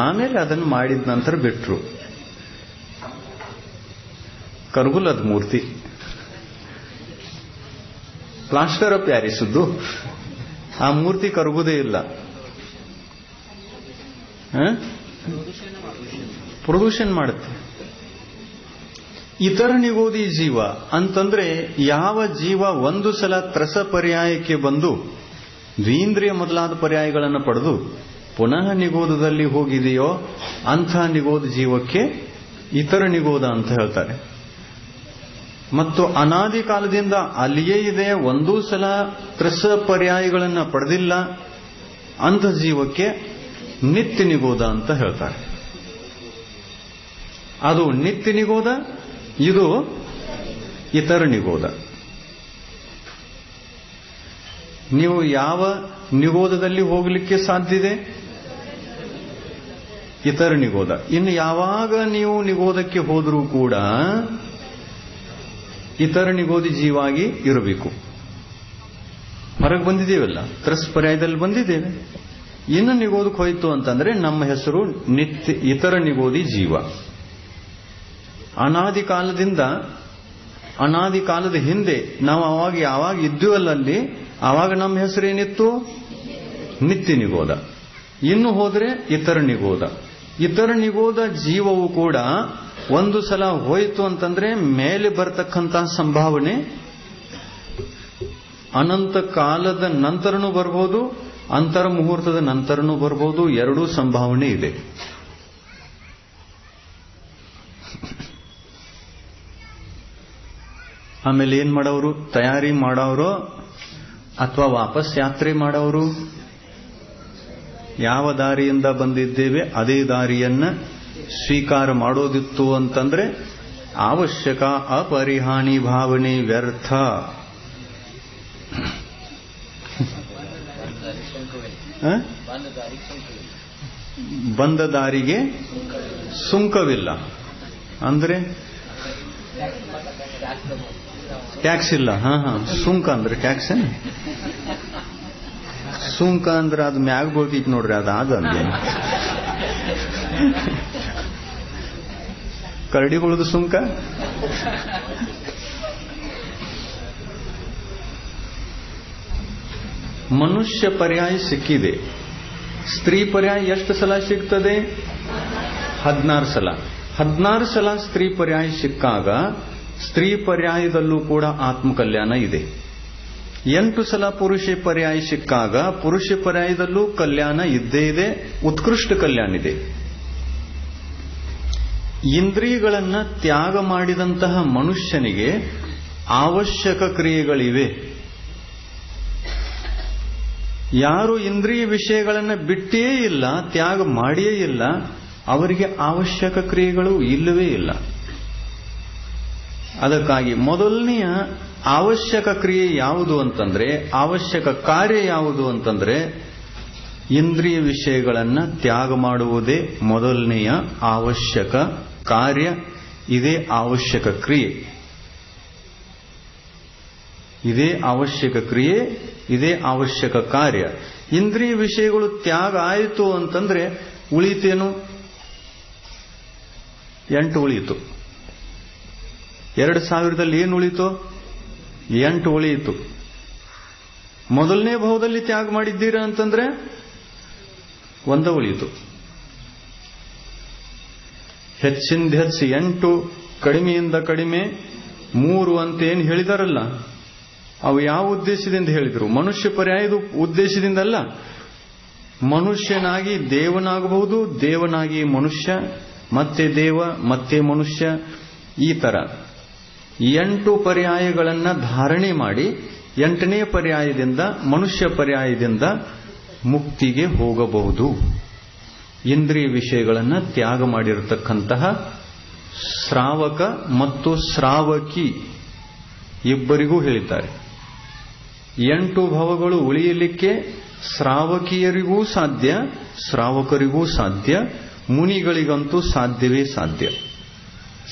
ಆಮೇಲೆ ಅದನ್ನು ಮಾಡಿದ ನಂತರ ಬಿಟ್ರು. ಕರ್ಗುಲದ ಮೂರ್ತಿ, ಪ್ಲಾಸ್ಟರ್ ಆಫ್ ಪ್ಯಾರಿಸ್ದು. ಆ ಮೂರ್ತಿ ಕರಗುವುದೇ ಇಲ್ಲ. ಪ್ರದೂಷಣ ಮಾಡುತ್ತೆ. ಇತರ ನಿಗೋದಿ ಜೀವ ಅಂತಂದ್ರೆ ಯಾವ ಜೀವ ಒಂದು ಸಲ ತ್ರಸ ಪರ್ಯಾಯಕ್ಕೆ ಬಂದು ದ್ವೀಂದ್ರಿಯ ಮೊದಲಾದ ಪರ್ಯಾಯಗಳನ್ನು ಪಡೆದು ಪುನಃ ನಿಗೋದದಲ್ಲಿ ಹೋಗಿದೆಯೋ ಅಂಥ ನಿಗೋದ ಜೀವಕ್ಕೆ ಇತರ ನಿಗೋದ ಅಂತ ಹೇಳ್ತಾರೆ. ಮತ್ತು ಅನಾದಿ ಕಾಲದಿಂದ ಅಲ್ಲಿಯೇ ಇದೆ, ಒಂದೂ ಸಲ ತ್ರಸ ಪರ್ಯಾಯಗಳನ್ನು ಪಡೆದಿಲ್ಲ ಅಂಥ ಜೀವಕ್ಕೆ ನಿತ್ಯ ನಿಗೋದ ಅಂತ ಹೇಳ್ತಾರೆ. ಅದು ನಿತ್ಯ ನಿಗೋದ, ಇದು ಇತರ ನಿಗೋದ. ನೀವು ಯಾವ ನಿಗೋದದಲ್ಲಿ ಹೋಗಲಿಕ್ಕೆ ಸಾಧ್ಯತೆ? ಇತರ ನಿಗೋದ. ಇನ್ನು ಯಾವಾಗ ನೀವು ನಿಗೋದಕ್ಕೆ ಹೋದರೂ ಕೂಡ ಇತರ ನಿಗೋದಿ ಜೀವಾಗಿ ಇರಬೇಕು. ಹೊರಗೆ ಬಂದಿದ್ದೇವಲ್ಲ, ತ್ರಸ್ ಪರ್ಯಾಯದಲ್ಲಿ ಬಂದಿದ್ದೇವೆ. ಇನ್ನು ನಿಗೋದಕ್ಕೆ ಹೋಯ್ತು ಅಂತಂದ್ರೆ ನಮ್ಮ ಹೆಸರು ನಿತ್ಯ ಇತರ ನಿಗೋದಿ ಜೀವ. ಅನಾದಿ ಕಾಲದ ಹಿಂದೆ ನಾವು ಯಾವಾಗ ಇದ್ದೀವಲ್ಲ ಅಲ್ಲಿ, ಆವಾಗ ನಮ್ಮ ಹೆಸರೇನಿತ್ತು? ನಿತ್ಯ ನಿಗೋದ. ಇನ್ನು ಹೋದ್ರೆ ಇತರ ನಿಗೋದ. ಇತರ ನಿಗೋದ ಜೀವವು ಕೂಡ ಒಂದು ಸಲ ಹೋಯಿತು ಅಂತಂದ್ರೆ ಮೇಲೆ ಬರತಕ್ಕಂತಹ ಸಂಭಾವನೆ ಅನಂತ ಕಾಲದ ನಂತರನೂ ಬರ್ಬೋದು, ಅಂತರ ಮುಹೂರ್ತದ ನಂತರನೂ ಬರ್ಬೋದು. ಎರಡೂ ಸಂಭಾವನೆ ಇದೆ. ಆಮೇಲೆ ಏನ್ ಮಾಡೋರು? ತಯಾರಿ ಮಾಡೋರು ಅಥವಾ ವಾಪಸ್ ಯಾತ್ರೆ ಮಾಡೋರು? ಯಾವ ದಾರಿಯಿಂದ ಬಂದಿದ್ದೇವೆ ಅದೇ ದಾರಿಯನ್ನ ಸ್ವೀಕಾರ ಮಾಡೋದಿತ್ತು ಅಂತಂದ್ರೆ ಅವಶ್ಯಕ ಅಪರಿಹಾನಿ ಭಾವನೆ ವ್ಯರ್ಥ. ಬಂದ ದಾರಿಗೆ ಸುಂಕವಿಲ್ಲ ಅಂದ್ರೆ ಟ್ಯಾಕ್ಸ್ ಇಲ್ಲ. ಸುಂಕ ಅಂದ್ರೆ ಟ್ಯಾಕ್ಸ್, ಸುಂಕ ಅಂದ್ರೆ ಅದು ಮ್ಯಾಗ ಬೀಳ್ತೈತಿ ನೋಡ್ರಿ, ಅದಂಗೆ ಕರಡಿಗಳದು ಸುಂಕ. ಮನುಷ್ಯ ಪರ್ಯಾಯ ಸಿಕ್ಕಿದೆ. ಸ್ತ್ರೀ ಪರ್ಯಾಯ ಎಷ್ಟು ಸಲ ಸಿಗ್ತದೆ? 16 ಸಲ. 16 ಸಲ ಸ್ತ್ರೀ ಪರ್ಯಾಯ ಸಿಕ್ಕಾಗ ಸ್ತ್ರೀ ಪರ್ಯಾಯದಲ್ಲೂ ಕೂಡ ಆತ್ಮಕಲ್ಯಾಣ ಇದೆ. 8 ಸಲ ಪುರುಷ ಪರ್ಯಾಯ ಸಿಕ್ಕಾಗ ಪುರುಷ ಪರ್ಯಾಯದಲ್ಲೂ ಕಲ್ಯಾಣ ಇದ್ದೇ ಇದೆ, ಉತ್ಕೃಷ್ಟ ಕಲ್ಯಾಣ ಇದೆ. ಇಂದ್ರಿಯಗಳನ್ನ ತ್ಯಾಗ ಮಾಡಿದಂತಹ ಮನುಷ್ಯನಿಗೆ ಅವಶ್ಯಕ ಕ್ರಿಯೆಗಳಿವೆ. ಯಾರು ಇಂದ್ರಿಯ ವಿಷಯಗಳನ್ನು ಬಿಟ್ಟೇ ಇಲ್ಲ, ತ್ಯಾಗ ಮಾಡಿಯೇ ಇಲ್ಲ, ಅವರಿಗೆ ಅವಶ್ಯಕ ಕ್ರಿಯೆಗಳು ಇಲ್ಲವೇ ಇಲ್ಲ. ಅದಕ್ಕಾಗಿ ಮೊದಲನೆಯ ಅವಶ್ಯಕ ಕ್ರಿಯೆ ಯಾವುದು ಅಂತಂದ್ರೆ, ಅವಶ್ಯಕ ಕಾರ್ಯ ಯಾವುದು ಅಂತಂದ್ರೆ, ಇಂದ್ರಿಯ ವಿಷಯಗಳನ್ನು ತ್ಯಾಗ ಮಾಡುವುದೇ ಮೊದಲನೆಯ ಅವಶ್ಯಕ ಕಾರ್ಯ. ಇದೇ ಅವಶ್ಯಕ ಕ್ರಿಯೆ, ಇದೇ ಅವಶ್ಯಕ ಕ್ರಿಯೆ, ಇದೇ ಅವಶ್ಯಕ ಕಾರ್ಯ. ಇಂದ್ರಿಯ ವಿಷಯಗಳು ತ್ಯಾಗ ಆಯಿತು ಅಂತಂದ್ರೆ ಉಳಿತೇನು? 8 ಉಳಿಯಿತು. 2000ದಲ್ಲಿ ಏನು ಉಳಿತು? 8 ಉಳಿಯಿತು. ಮೊದಲನೇ ಭಾವದಲ್ಲಿ ತ್ಯಾಗ ಮಾಡಿದ್ದೀರಾ ಅಂತಂದ್ರೆ 1 ಉಳಿಯಿತು. ಹೆಚ್ಚಿಂದ ಹೆಚ್ಚು 8, ಕಡಿಮೆಯಿಂದ ಕಡಿಮೆ 3 ಅಂತ ಏನು ಹೇಳಿದಾರಲ್ಲ, ಅವು ಯಾವ ಉದ್ದೇಶದಿಂದ ಹೇಳಿದ್ರು? ಮನುಷ್ಯ ಪರ್ಯಾಯದ ಉದ್ದೇಶದಿಂದ ಅಲ್ಲ. ಮನುಷ್ಯನಾಗಿ ದೇವನಾಗಬಹುದು, ದೇವನಾಗಿ ಮನುಷ್ಯ, ಮತ್ತೆ ದೇವ, ಮತ್ತೆ ಮನುಷ್ಯ, ಈ ತರ 8 ಪರ್ಯಾಯಗಳನ್ನು ಧಾರಣೆ ಮಾಡಿ 8ನೇ ಪರ್ಯಾಯದಿಂದ, ಮನುಷ್ಯ ಪರ್ಯಾಯದಿಂದ ಮುಕ್ತಿಗೆ ಹೋಗಬಹುದು. ಇಂದ್ರಿಯ ವಿಷಯಗಳನ್ನು ತ್ಯಾಗ ಮಾಡಿರತಕ್ಕಂತಹ ಶ್ರಾವಕ ಮತ್ತು ಶ್ರಾವಕಿ ಇಬ್ಬರಿಗೂ ಹೇಳಿದ್ದಾರೆ. 8 ಭವಗಳು ಉಳಿಯಲಿಕ್ಕೆ ಶ್ರಾವಕಿಯರಿಗೂ ಸಾಧ್ಯ, ಶ್ರಾವಕರಿಗೂ ಸಾಧ್ಯ, ಮುನಿಗಳಿಗಂತೂ ಸಾಧ್ಯವೇ ಸಾಧ್ಯ,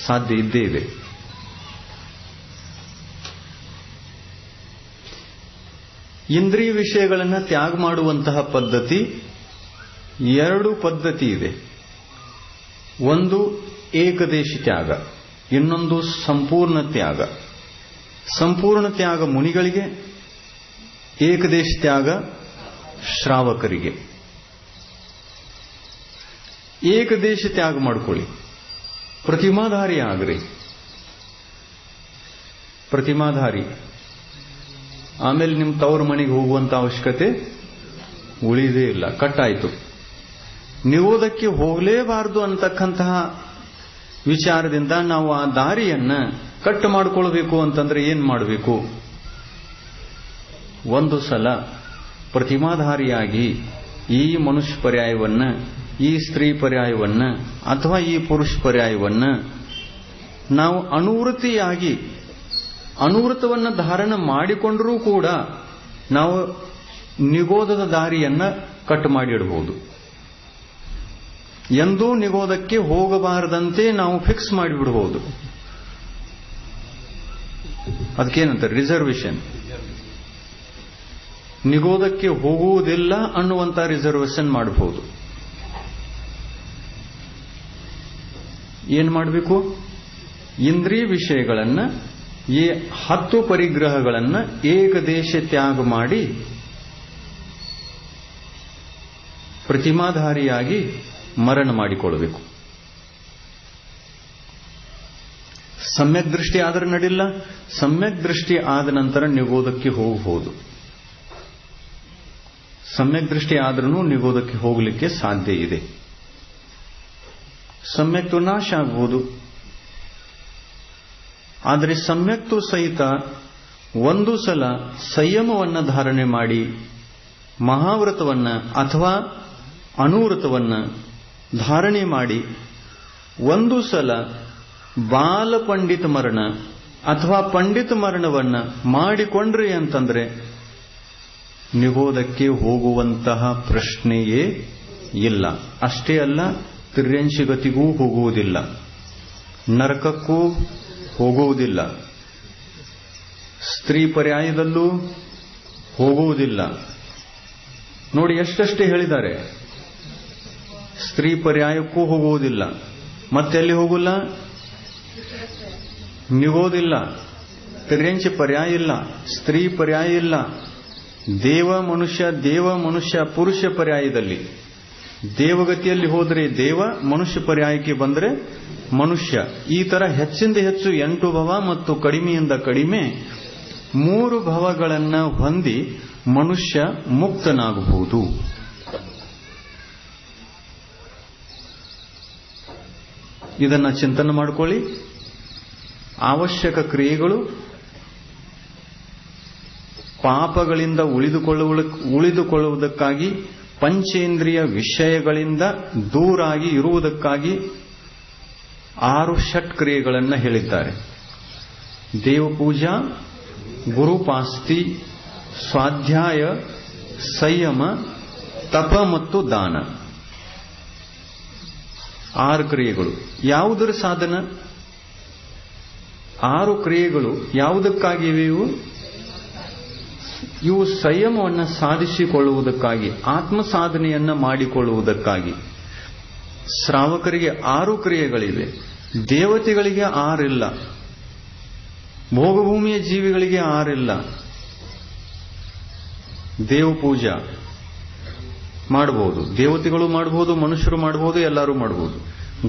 ಸಾಧ್ಯ ಇದ್ದೇ ಇದೆ. ಇಂದ್ರಿಯ ವಿಷಯಗಳನ್ನು ತ್ಯಾಗ ಮಾಡುವಂತಹ ಪದ್ಧತಿ 2 ಪದ್ಧತಿ ಇದೆ. ಒಂದು ಏಕದೇಶ ತ್ಯಾಗ, ಇನ್ನೊಂದು ಸಂಪೂರ್ಣ ತ್ಯಾಗ. ಸಂಪೂರ್ಣ ತ್ಯಾಗ ಮುನಿಗಳಿಗೆ, ಏಕದೇಶ ತ್ಯಾಗ ಶ್ರಾವಕರಿಗೆ. ಏಕದೇಶ ತ್ಯಾಗ ಮಾಡ್ಕೊಳ್ಳಿ, ಪ್ರತಿಮಾಧಾರಿ ಆಗ್ರಿ. ಪ್ರತಿಮಾಧಾರಿ ಆಮೇಲೆ ನಿಮ್ಮ ತವರ ಮನೆಗೆ ಹೋಗುವಂತ ಅವಶ್ಯಕತೆ ಉಳಿದೇ ಇಲ್ಲ, ಕಟ್ಟಾಯಿತು. ನಿರೋಧಕ್ಕೆ ಹೋಗಲೇಬಾರದು ಅಂತಕ್ಕಂತಹ ವಿಚಾರದಿಂದ ನಾವು ಆ ದಾರಿಯನ್ನ ಕಟ್ಟು ಮಾಡಿಕೊಳ್ಬೇಕು ಅಂತಂದ್ರೆ ಏನ್ ಮಾಡಬೇಕು? ಒಂದು ಸಲ ಪ್ರತಿಮಾಧಾರಿಯಾಗಿ ಈ ಮನುಷ್ಯ ಪರ್ಯಾಯವನ್ನ, ಈ ಸ್ತ್ರೀ ಪರ್ಯಾಯವನ್ನ ಅಥವಾ ಈ ಪುರುಷ ಪರ್ಯಾಯವನ್ನ ನಾವು ಅನುವೃತ್ತಿಯಾಗಿ ಅನುವೃತವನ್ನು ಧಾರಣ ಮಾಡಿಕೊಂಡರೂ ಕೂಡ ನಾವು ನಿಗೋಧದ ದಾರಿಯನ್ನ ಕಟ್ ಮಾಡಿಡಬಹುದು. ಎಂದೂ ನಿಗೋಧಕ್ಕೆ ಹೋಗಬಾರದಂತೆ ನಾವು ಫಿಕ್ಸ್ ಮಾಡಿಬಿಡಬಹುದು. ಅದಕ್ಕೇನಂತಾರೆ? ರಿಸರ್ವೇಶನ್. ನಿಗೋಧಕ್ಕೆ ಹೋಗುವುದಿಲ್ಲ ಅನ್ನುವಂತ ರಿಸರ್ವೇಶನ್ ಮಾಡಬಹುದು. ಏನ್ ಮಾಡಬೇಕು? ಇಂದ್ರಿಯ ವಿಷಯಗಳನ್ನ, ಈ 10 ಪರಿಗ್ರಹಗಳನ್ನ ಏಕದೇಶ ತ್ಯಾಗ ಮಾಡಿ ಪ್ರತಿಮಾಧಾರಿಯಾಗಿ ಮರಣ ಮಾಡಿಕೊಳ್ಳಬೇಕು. ಸಮ್ಯಕ್ ದೃಷ್ಟಿ ಆದ್ರೆ ನಡಿಲ್ಲ. ಸಮ್ಯಕ್ ದೃಷ್ಟಿ ಆದ ನಂತರ ನಿಗೋಧಕ್ಕೆ ಹೋಗಬಹುದು. ಸಮ್ಯಕ್ ದೃಷ್ಟಿ ಆದ್ರೂ ನಿಗೋಧಕ್ಕೆ ಹೋಗಲಿಕ್ಕೆ ಸಾಧ್ಯ ಇದೆ. ಸಮ್ಯಕ್ತು ನಾಶ ಆಗಬಹುದು. ಆದರೆ ಸಮ್ಯಕ್ತು ಸಹಿತ ಒಂದು ಸಲ ಸಂಯಮವನ್ನು ಧಾರಣೆ ಮಾಡಿ ಮಹಾವ್ರತವನ್ನ ಅಥವಾ ಅನುವ್ರತವನ್ನ ಧಾರಣೆ ಮಾಡಿ ಒಂದು ಸಲ ಬಾಲ ಪಂಡಿತ ಮರಣ ಅಥವಾ ಪಂಡಿತ ಮರಣವನ್ನ ಮಾಡಿಕೊಂಡ್ರಿ ಅಂತಂದ್ರೆ ನಿಗೋಧಕ್ಕೆ ಹೋಗುವಂತಹ ಪ್ರಶ್ನೆಯೇ ಇಲ್ಲ. ಅಷ್ಟೇ ಅಲ್ಲ, ತಿರ್ಯಂಶಿಗತಿಗೂ ಹೋಗುವುದಿಲ್ಲ, ನರಕಕ್ಕೂ ಹೋಗುವುದಿಲ್ಲ, ಸ್ತ್ರೀ ಪರ್ಯಾಯದಲ್ಲೂ ಹೋಗುವುದಿಲ್ಲ. ನೋಡಿ ಎಷ್ಟಷ್ಟೇ ಹೇಳಿದ್ದಾರೆ. ಸ್ತ್ರೀ ಪರ್ಯಾಯಕ್ಕೂ ಹೋಗುವುದಿಲ್ಲ, ಮತ್ತೆ ಎಲ್ಲಿ ಹೋಗುಲ್ಲ? ನಿಗೋದಿಲ್ಲ, ತಿರ್ಯಂಚ ಪರ್ಯಾಯ ಇಲ್ಲ, ಸ್ತ್ರೀ ಪರ್ಯಾಯ ಇಲ್ಲ, ದೇವ ಮನುಷ್ಯ ಪುರುಷ ಪರ್ಯಾಯದಲ್ಲಿ. ದೇವಗತಿಯಲ್ಲಿ ಹೋದರೆ ದೇವ, ಮನುಷ್ಯ ಪರ್ಯಾಯಕ್ಕೆ ಬಂದರೆ ಮನುಷ್ಯ. ಈ ತರ ಹೆಚ್ಚಿಂದ ಹೆಚ್ಚು 8 ಭವ ಮತ್ತು ಕಡಿಮೆಯಿಂದ ಕಡಿಮೆ 3 ಭವಗಳನ್ನು ಹೊಂದಿ ಮನುಷ್ಯ ಮುಕ್ತನಾಗಬಹುದು. ಇದನ್ನ ಚಿಂತನೆ ಮಾಡಿಕೊಳ್ಳಿ. ಅವಶ್ಯಕ ಕ್ರಿಯೆಗಳು ಪಾಪಗಳಿಂದ ಉಳಿದುಕೊಳ್ಳುವುದಕ್ಕಾಗಿ, ಪಂಚೇಂದ್ರಿಯ ವಿಷಯಗಳಿಂದ ದೂರಾಗಿ ಇರುವುದಕ್ಕಾಗಿ 6 ಷಟ್ಕ್ರಿಯೆಗಳನ್ನು ಹೇಳಿದ್ದಾರೆ. ದೇವಪೂಜಾ, ಗುರುಪಾಸ್ತಿ, ಸ್ವಾಧ್ಯಾಯ, ಸಂಯಮ, ತಪ ಮತ್ತು ದಾನ. 6 ಕ್ರಿಯೆಗಳು. ಯಾವುದರ ಸಾಧನ? 6 ಕ್ರಿಯೆಗಳು ಯಾವುದಕ್ಕಾಗಿವೆ? ಇವು ಸಂಯಮವನ್ನು ಸಾಧಿಸಿಕೊಳ್ಳುವುದಕ್ಕಾಗಿ, ಆತ್ಮ ಸಾಧನೆಯನ್ನ ಮಾಡಿಕೊಳ್ಳುವುದಕ್ಕಾಗಿ. ಶ್ರಾವಕರಿಗೆ 6 ಕ್ರಿಯೆಗಳಿವೆ, ದೇವತೆಗಳಿಗೆ 6 ಇಲ್ಲ, ಭೋಗಭೂಮಿಯ ಜೀವಿಗಳಿಗೆ 6 ಇಲ್ಲ. ದೇವ ಪೂಜಾ ಮಾಡಬಹುದು, ದೇವತೆಗಳು ಮಾಡಬಹುದು, ಮನುಷ್ಯರು ಮಾಡಬಹುದು, ಎಲ್ಲರೂ ಮಾಡಬಹುದು.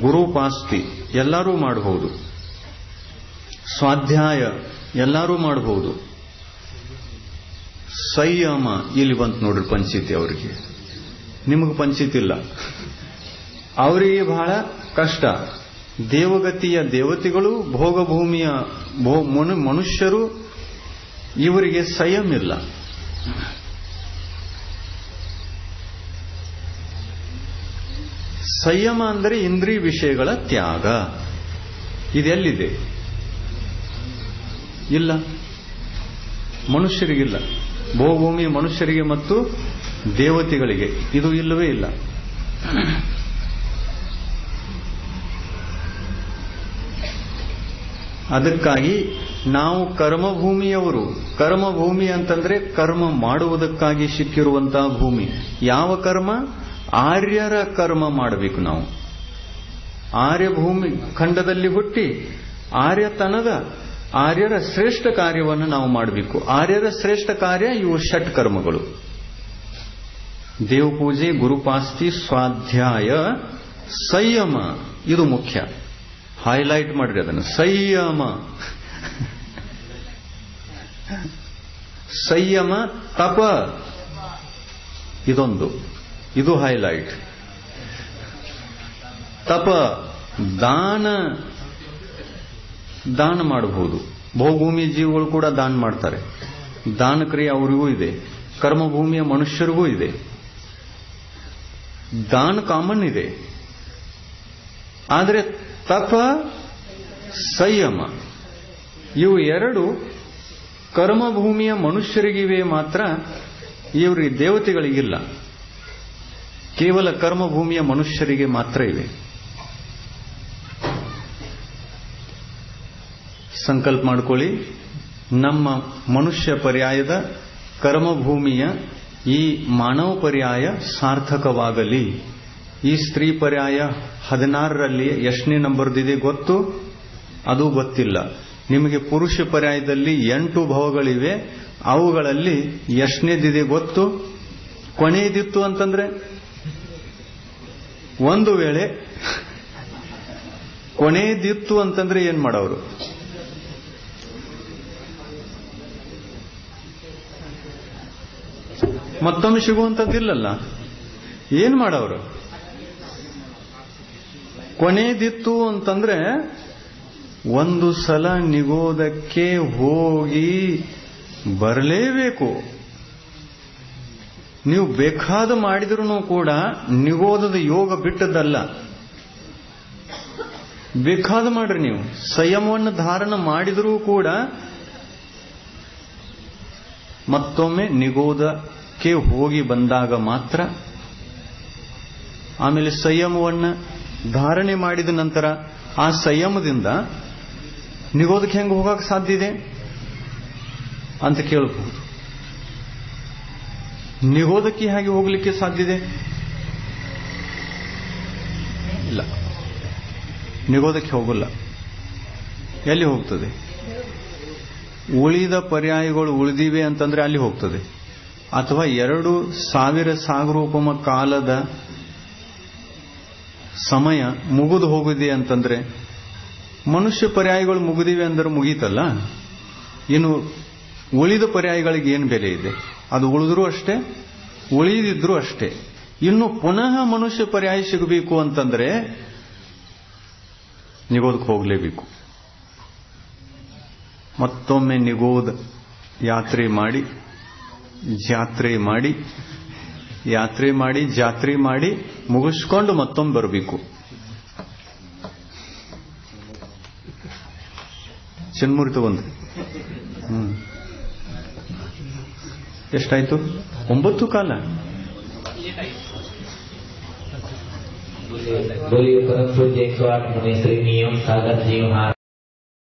ಗುರುಪಾಸ್ತಿ ಎಲ್ಲರೂ ಮಾಡಬಹುದು, ಸ್ವಾಧ್ಯಾಯ ಎಲ್ಲರೂ ಮಾಡಬಹುದು, ಸಂಯಮ ಇಲ್ಲಿ ಬಂತು ನೋಡ್ರಿ ಪಂಚಿತಿ. ಅವರಿಗೆ, ನಿಮಗೆ ಪಂಚಿತಿ ಇಲ್ಲ, ಅವರಿಗೆ ಬಹಳ ಕಷ್ಟ. ದೇವಗತಿಯ ದೇವತೆಗಳು, ಭೋಗಭೂಮಿಯ ಮನುಷ್ಯರು, ಇವರಿಗೆ ಸಂಯಮ ಇಲ್ಲ. ಸಂಯಮ ಅಂದರೆ ಇಂದ್ರಿಯ ವಿಷಯಗಳ ತ್ಯಾಗ. ಇದೆಲ್ಲಿದೆ? ಇಲ್ಲ, ಮನುಷ್ಯರಿಗಿಲ್ಲ. ಭೋಗಭೂಮಿ ಮನುಷ್ಯರಿಗೆ ಮತ್ತು ದೇವತೆಗಳಿಗೆ ಇದು ಇಲ್ಲವೇ ಇಲ್ಲ. ಅದಕ್ಕಾಗಿ ನಾವು ಕರ್ಮಭೂಮಿಯವರು. ಕರ್ಮಭೂಮಿ ಅಂತಂದ್ರೆ ಕರ್ಮ ಮಾಡುವುದಕ್ಕಾಗಿ ಸಿಕ್ಕಿರುವಂತಹ ಭೂಮಿ. ಯಾವ ಕರ್ಮ? ಆರ್ಯರ ಕರ್ಮ ಮಾಡಬೇಕು ನಾವು. ಆರ್ಯಭೂಮಿ ಖಂಡದಲ್ಲಿ ಹುಟ್ಟಿ ಆರ್ಯರ ಶ್ರೇಷ್ಠ ಕಾರ್ಯವನ್ನು ನಾವು ಮಾಡಬೇಕು. ಆರ್ಯರ ಶ್ರೇಷ್ಠ ಕಾರ್ಯ ಇವು ಷಟ್ ಕರ್ಮಗಳು: ದೇವಪೂಜೆ, ಗುರುಪಾಸ್ತಿ, ಸ್ವಾಧ್ಯಾಯ, ಸಂಯಮ. ಇದು ಮುಖ್ಯ, ಹೈಲೈಟ್ ಮಾಡ್ರಿ ಅದನ್ನು. ಸಂಯಮ, ಸಂಯಮ, ತಪ, ಇದು ಹೈಲೈಟ್. ತಪ, ದಾನ ಮಾಡಬಹುದು. ಭೋಗಭೂಮಿಯ ಜೀವಿಗಳು ಕೂಡ ದಾನ ಮಾಡ್ತಾರೆ. ದಾನ ಕ್ರಿಯೆ ಅವರಿಗೂ ಇದೆ, ಕರ್ಮಭೂಮಿಯ ಮನುಷ್ಯರಿಗೂ ಇದೆ. ದಾನ ಕಾಮನ್ ಇದೆ. ಆದರೆ ತಪ, ಸಂಯಮ ಇವು 2 ಕರ್ಮಭೂಮಿಯ ಮನುಷ್ಯರಿಗಿವೆ ಮಾತ್ರ, ಇವರಿಗೆ ದೇವತೆಗಳಿಗಿಲ್ಲ. ಕೇವಲ ಕರ್ಮಭೂಮಿಯ ಮನುಷ್ಯರಿಗೆ ಮಾತ್ರ ಇವೆ. ಸಂಕಲ್ಪ ಮಾಡಿಕೊಳ್ಳಿ, ನಮ್ಮ ಮನುಷ್ಯ ಪರ್ಯಾಯದ ಕರ್ಮಭೂಮಿಯ ಈ ಮಾನವ ಪರ್ಯಾಯ ಸಾರ್ಥಕವಾಗಲಿ. ಈ ಸ್ತ್ರೀ ಪರ್ಯಾಯ 16ರಲ್ಲಿ ಎಷ್ಟನೇ ನಂಬರ್ದಿದೆ ಗೊತ್ತು? ಅದು ಗೊತ್ತಿಲ್ಲ. ನಿಮಗೆ ಪುರುಷ ಪರ್ಯಾಯದಲ್ಲಿ 8 ಭವಗಳಿವೆ, ಅವುಗಳಲ್ಲಿ ಎಷ್ಟನೇದಿದೆ ಗೊತ್ತು? ಕೊನೆಯದಿತ್ತು ಅಂತಂದ್ರೆ, ಒಂದು ವೇಳೆ ಕೊನೆಯದಿತ್ತು ಅಂತಂದ್ರೆ ಏನ್ ಮಾಡೋರು? ಮತ್ತೊಮ್ಮೆ ಸಿಗುವಂತದ್ದಿಲ್ಲಲ್ಲ, ಏನ್ ಮಾಡೋರು? ಕೊನೆಯದಿತ್ತು ಅಂತಂದ್ರೆ ಒಂದು ಸಲ ನಿಗೋದಕ್ಕೆ ಹೋಗಿ ಬರಲೇಬೇಕು. ನೀವು ಬೇಕಾದ ಮಾಡಿದ್ರೂ ಕೂಡ ನಿಗೋದದ ಯೋಗ ಬಿಟ್ಟದ್ದಲ್ಲ. ಬೇಕಾದ ಮಾಡ್ರಿ, ನೀವು ಸಂಯಮವನ್ನು ಧಾರಣ ಮಾಡಿದರೂ ಕೂಡ ಮತ್ತೊಮ್ಮೆ ನಿಗೋದಕ್ಕೆ ಹೋಗಿ ಬಂದಾಗ ಮಾತ್ರ. ಆಮೇಲೆ ಸಂಯಮವನ್ನು ಧಾರಣೆ ಮಾಡಿದ ನಂತರ ಆ ಸಂಯಮದಿಂದ ನಿಗೋದಕ್ಕೆ ಹೆಂಗೆ ಹೋಗಕ್ಕೆ ಸಾಧ್ಯ ಇದೆ ಅಂತ ಕೇಳಬಹುದು. ನಿಗೋದಕ್ಕೆ ಹೇಗೆ ಹೋಗ್ಲಿಕ್ಕೆ ಸಾಧ್ಯ ಇದೆ? ಇಲ್ಲ, ನಿಗೋದಕ್ಕೆ ಹೋಗಲ್ಲ. ಎಲ್ಲಿ ಹೋಗ್ತದೆ? ಉಳಿದ ಪರ್ಯಾಯಗಳು ಉಳಿದಿವೆ ಅಂತಂದ್ರೆ ಅಲ್ಲಿ ಹೋಗ್ತದೆ. ಅಥವಾ 2000 ಸಾಗರೋಪಮ ಕಾಲದ ಸಮಯ ಮುಗಿದು ಹೋಗಿದೆ ಅಂತಂದ್ರೆ, ಮನುಷ್ಯ ಪರ್ಯಾಯಗಳು ಮುಗಿದಿವೆ ಅಂದ್ರೆ ಮುಗೀತಲ್ಲ. ಇನ್ನು ಉಳಿದ ಪರ್ಯಾಯಗಳಿಗೆ ಏನು ಬೆಲೆ ಇದೆ? ಅದು ಉಳಿದ್ರೂ ಅಷ್ಟೇ, ಉಳಿದಿದ್ರೂ ಅಷ್ಟೇ. ಇನ್ನು ಪುನಃ ಮನುಷ್ಯ ಪರ್ಯಾಯ ಸಿಗಬೇಕು ಅಂತಂದ್ರೆ ನಿಗೋದಕ್ಕೆ ಹೋಗಲೇಬೇಕು. ಮತ್ತೊಮ್ಮೆ ನಿಗೋದ ಯಾತ್ರೆ ಮಾಡಿ ಜಾತ್ರೆ ಮಾಡಿ ಮುಗಿಸ್ಕೊಂಡು ಮತ್ತೊಮ್ಮೆ ಬರಬೇಕು. ಚಿನ್ಮುರಿತ ಬಂದು ಎಷ್ಟಾಯ್ತು? 9 ಕಾಲ. बोलिए परम पूज्य 108 मुनि श्री नियम सागर जी महाराज